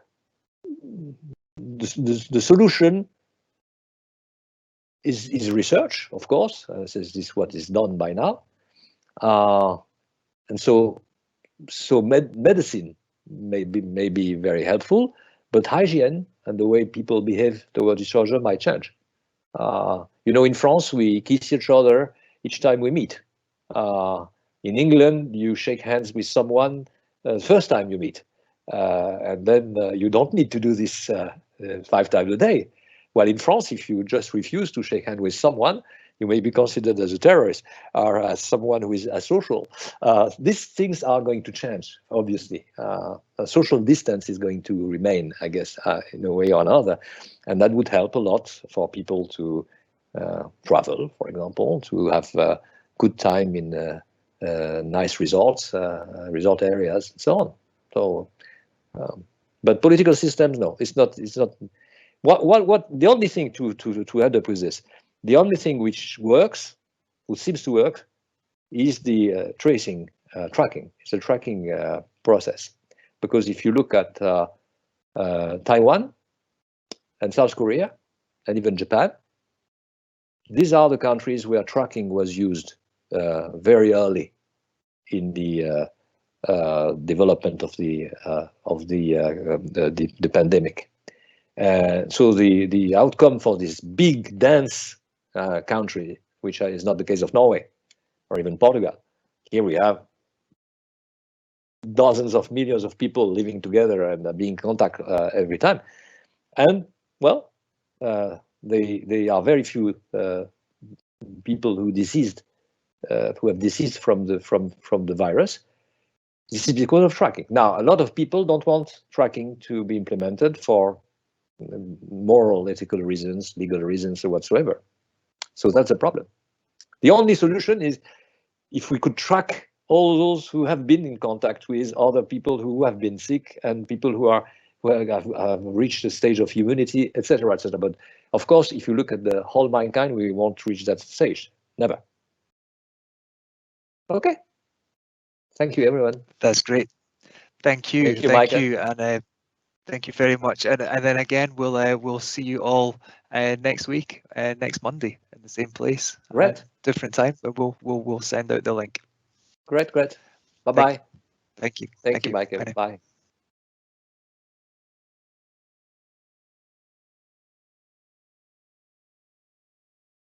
the solution is research, of course. This is what is done by now, and so medicine may be very helpful, but hygiene and the way people behave towards each other might change. You know, in France, we kiss each other each time we meet. In England, you shake hands with someone the first time you meet, and then you don't need to do this 5 times a day. Well, in France, if you just refuse to shake hands with someone, you may be considered as a terrorist or as someone who is asocial. These things are going to change, obviously. Social distance is going to remain, I guess, in a way or another. And that would help a lot for people to travel, for example, to have a good time in nice resorts, resort areas, and so on. So, but political systems, no, it's not. What the only thing to add up with this, the only thing which works, which seems to work, is the tracking. It's a tracking process, because if you look at Taiwan and South Korea and even Japan, these are the countries where tracking was used very early in the development of the pandemic. So the outcome for this big, dense country, which is not the case of Norway or even Portugal, here we have dozens of millions of people living together and being in contact every time. And well, they are very few people who have deceased from the virus. This is because of tracking. Now, a lot of people don't want tracking to be implemented for moral, ethical reasons, legal reasons, or whatsoever. So that's a problem. The only solution is if we could track all those who have been in contact with other people who have been sick and people who have reached a stage of immunity, etc., etc. But of course, if you look at the whole mankind, we won't reach that stage. Never. Okay. Thank you, everyone. That's great. Thank you. Thank you, and thank you very much. And then again, we'll see you all next week, next Monday, in the same place. Great. Different time, but we'll send out the link. Great. Bye bye. Thank you. Thank you, Michael. Bye.